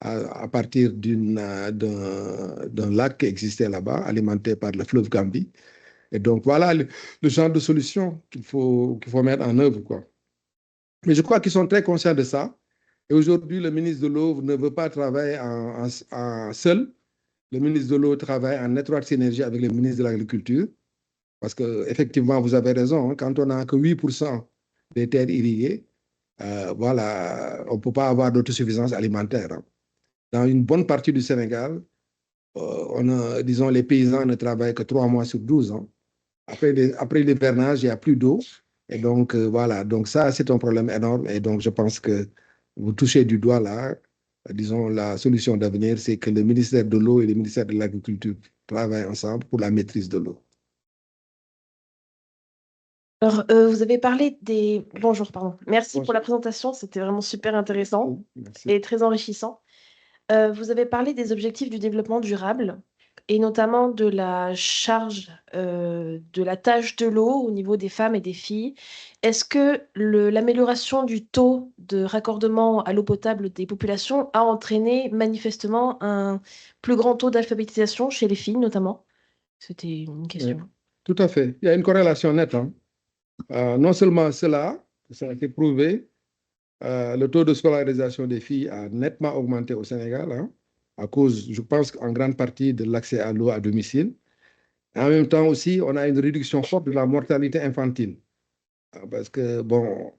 à partir d'un lac qui existait là-bas, alimenté par le fleuve Gambie. Et donc, voilà le genre de solution qu'il faut mettre en œuvre, quoi. Mais je crois qu'ils sont très conscients de ça. Et aujourd'hui, le ministre de l'eau ne veut pas travailler en seul. Le ministre de l'eau travaille en étroite synergie avec le ministre de l'Agriculture. Parce qu'effectivement, vous avez raison, hein, quand on n'a que 8% des terres irriguées, voilà, on ne peut pas avoir d'autosuffisance alimentaire, hein. Dans une bonne partie du Sénégal, disons, les paysans ne travaillent que 3 mois sur 12 ans. Après l'hivernage, il n'y a plus d'eau. Et donc, voilà. Donc, ça, c'est un problème énorme. Et donc, je pense que vous touchez du doigt là. Disons, la solution d'avenir, c'est que le ministère de l'eau et le ministère de l'Agriculture travaillent ensemble pour la maîtrise de l'eau. Alors, vous avez parlé des... Bonjour, pardon. Merci pour la présentation. C'était vraiment super intéressant Merci. et très enrichissant. Vous avez parlé des objectifs du développement durable et notamment de la charge, de la tâche de l'eau au niveau des femmes et des filles. Est-ce que l'amélioration du taux de raccordement à l'eau potable des populations a entraîné manifestement un plus grand taux d'alphabétisation chez les filles, notamment? C'était une question. Oui, tout à fait. Il y a une corrélation nette, hein. Non seulement cela, ça a été prouvé, le taux de scolarisation des filles a nettement augmenté au Sénégal, hein, à cause, je pense, en grande partie de l'accès à l'eau à domicile. En même temps aussi, on a une réduction forte de la mortalité infantile. Parce que, bon,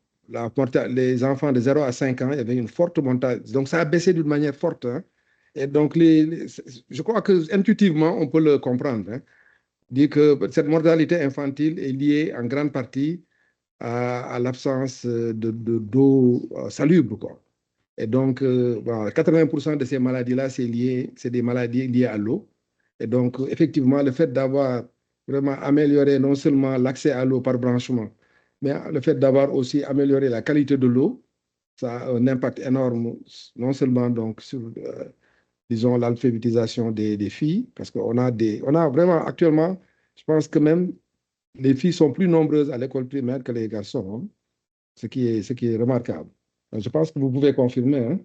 les enfants de 0 à 5 ans, il y avait une forte mortalité. Donc, ça a baissé d'une manière forte, hein. Et donc, je crois que intuitivement, on peut le comprendre, hein. Dit que cette mortalité infantile est liée en grande partie à l'absence d'eau salubre, quoi. Et donc, 80% de ces maladies-là, c'est des maladies liées à l'eau. Et donc, effectivement, le fait d'avoir vraiment amélioré non seulement l'accès à l'eau par branchement, mais le fait d'avoir aussi amélioré la qualité de l'eau, ça a un impact énorme, non seulement donc sur, disons, l'alphabétisation des filles, parce qu'on a vraiment actuellement, je pense que même les filles sont plus nombreuses à l'école primaire que les garçons, hein, ce qui est remarquable. Je pense que vous pouvez confirmer, hein.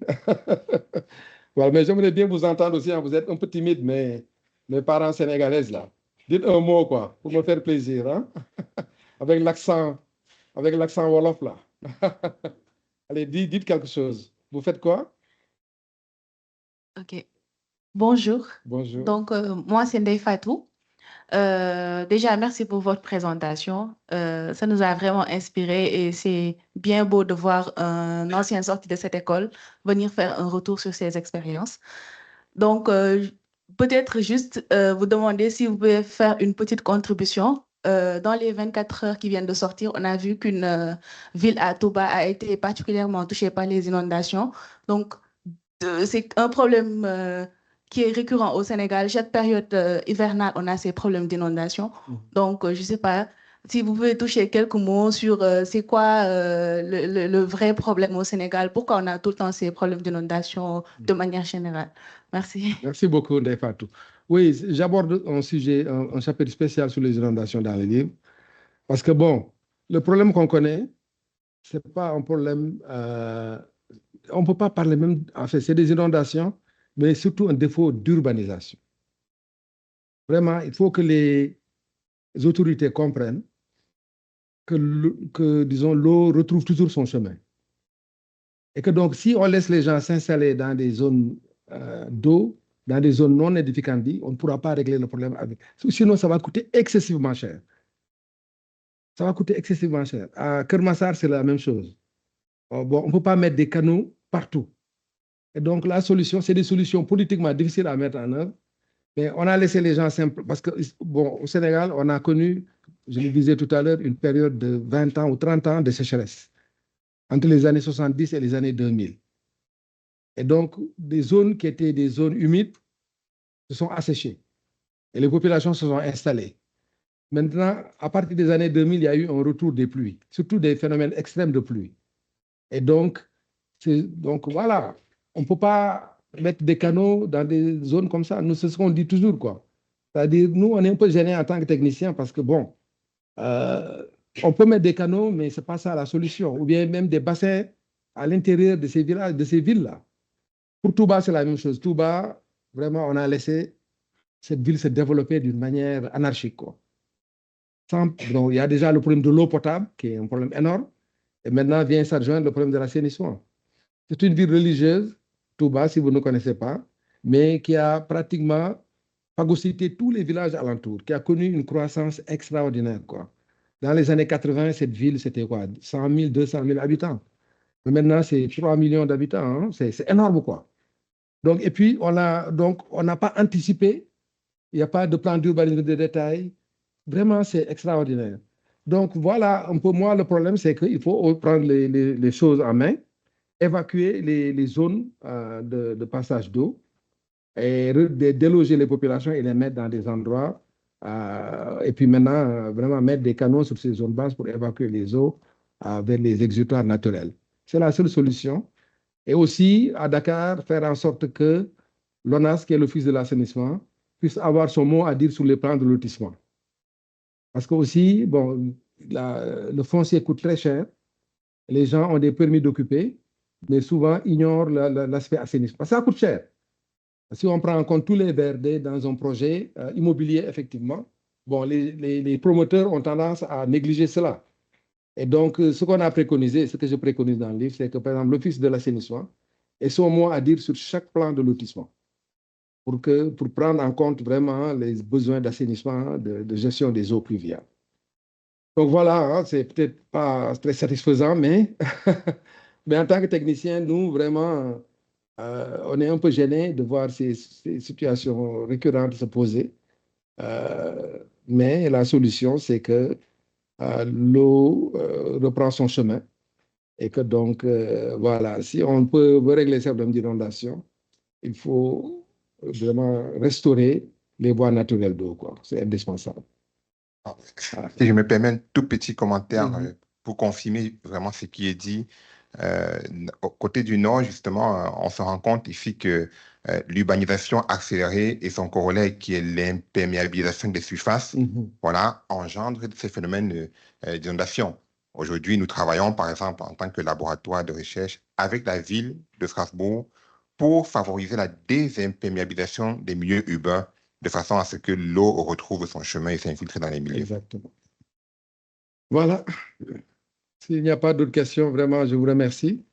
Voilà, mais j'aimerais bien vous entendre aussi, hein. Vous êtes un peu timide, mais mes parents sénégalaises, là, dites un mot, quoi, pour me faire plaisir, hein. Avec l'accent Wolof, là. Allez, dites quelque chose. Vous faites quoi? Ok. Bonjour. Bonjour. Donc, moi, c'est Ndeye Fatou. Déjà, merci pour votre présentation. Ça nous a vraiment inspiré et c'est bien beau de voir un ancien sorti de cette école venir faire un retour sur ses expériences. Donc, peut-être juste vous demander si vous pouvez faire une petite contribution. Dans les 24 heures qui viennent de sortir, on a vu qu'une ville à Touba a été particulièrement touchée par les inondations. Donc, c'est un problème qui est récurrent au Sénégal. Chaque période hivernale, on a ces problèmes d'inondation. Donc, je ne sais pas si vous pouvez toucher quelques mots sur c'est quoi le vrai problème au Sénégal, pourquoi on a tout le temps ces problèmes d'inondation de manière générale. Merci. Merci beaucoup, Ndeye Fatou. Oui, j'aborde un sujet, un chapitre spécial sur les inondations dans le livre. Parce que, bon, le problème qu'on connaît, ce n'est pas un problème. On ne peut pas parler même. En fait, c'est des inondations, mais surtout un défaut d'urbanisation. Vraiment, il faut que les autorités comprennent que disons, l'eau retrouve toujours son chemin. Et que donc, si on laisse les gens s'installer dans des zones d'eau, dans des zones non édificantes, on ne pourra pas régler le problème avec. Sinon, ça va coûter excessivement cher. Ça va coûter excessivement cher. À Kermassar, c'est la même chose. Bon, on ne peut pas mettre des canaux partout. Et donc, la solution, c'est des solutions politiquement difficiles à mettre en œuvre. Mais on a laissé les gens simples. Parce que, bon, au Sénégal, on a connu, je le disais tout à l'heure, une période de 20 ans ou 30 ans de sécheresse entre les années 70 et les années 2000. Et donc, des zones qui étaient des zones humides se sont asséchées et les populations se sont installées. Maintenant, à partir des années 2000, il y a eu un retour des pluies, surtout des phénomènes extrêmes de pluie. Et donc voilà, on ne peut pas mettre des canaux dans des zones comme ça. Nous, c'est ce qu'on dit toujours, quoi. C'est-à-dire, nous, on est un peu gênés en tant que techniciens parce que, bon, on peut mettre des canaux, mais ce n'est pas ça la solution. Ou bien même des bassins à l'intérieur de ces villages, de ces villes-là. Pour Touba, c'est la même chose. Touba, vraiment, on a laissé cette ville se développer d'une manière anarchique, quoi. Donc, il y a déjà le problème de l'eau potable, qui est un problème énorme. Et maintenant vient s'adjoindre le problème de l'assainissement. C'est une ville religieuse, Touba, si vous ne connaissez pas, mais qui a pratiquement phagocyté tous les villages alentours, qui a connu une croissance extraordinaire, quoi. Dans les années 80, cette ville, c'était quoi? 100 000, 200 000 habitants. Mais maintenant, c'est 3 millions d'habitants. Hein? C'est énorme, quoi. Donc, et puis, on n'a pas anticipé. Il n'y a pas de plan d'urbanisme de détail. Vraiment, c'est extraordinaire. Donc, voilà un peu moi, le problème, c'est qu'il faut prendre les choses en main, évacuer les zones de passage d'eau et déloger les populations et les mettre dans des endroits. Et puis maintenant, vraiment mettre des canaux sur ces zones basses pour évacuer les eaux vers les exutoires naturels. C'est la seule solution. Et aussi, à Dakar, faire en sorte que l'ONAS, qui est l'Office de l'assainissement, puisse avoir son mot à dire sur les plans de lotissement. Parce que aussi, bon, le foncier coûte très cher. Les gens ont des permis d'occuper, mais souvent ignorent l'aspect assainissement. Ça coûte cher. Si on prend en compte tous les VRD dans un projet immobilier, effectivement, bon, les promoteurs ont tendance à négliger cela. Et donc, ce qu'on a préconisé, ce que je préconise dans le livre, c'est que, par exemple, l'Office de l'assainissement ait son mot à dire sur chaque plan de lotissement pour prendre en compte vraiment les besoins d'assainissement, de gestion des eaux pluviales. Donc voilà, hein, c'est peut-être pas très satisfaisant, mais, mais en tant que technicien, nous, vraiment, on est un peu gênés de voir ces situations récurrentes se poser. Mais la solution, c'est que l'eau reprend son chemin et que donc, voilà, si on veut régler ces problèmes d'inondation, il faut vraiment restaurer les voies naturelles d'eau, quoi. C'est indispensable. Si je me permets un tout petit commentaire pour confirmer vraiment ce qui est dit. Au côté du Nord, justement, on se rend compte ici que l'urbanisation accélérée et son corollaire qui est l'imperméabilisation des surfaces, voilà, engendre ces phénomènes d'inondation. Aujourd'hui, nous travaillons, par exemple, en tant que laboratoire de recherche avec la ville de Strasbourg pour favoriser la désimperméabilisation des milieux urbains de façon à ce que l'eau retrouve son chemin et s'infiltre dans les milieux. Exactement. Voilà. S'il n'y a pas d'autres questions, vraiment, je vous remercie.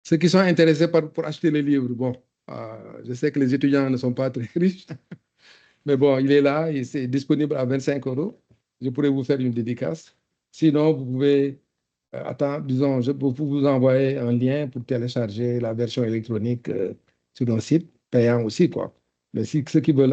Ceux qui sont intéressés pour acheter le livre, bon, je sais que les étudiants ne sont pas très riches, mais bon, il est là, c'est disponible à 25 €. Je pourrais vous faire une dédicace. Sinon, vous pouvez attendre, disons, je peux vous envoyer un lien pour télécharger la version électronique sur un site payant aussi, quoi. Mais si ceux qui veulent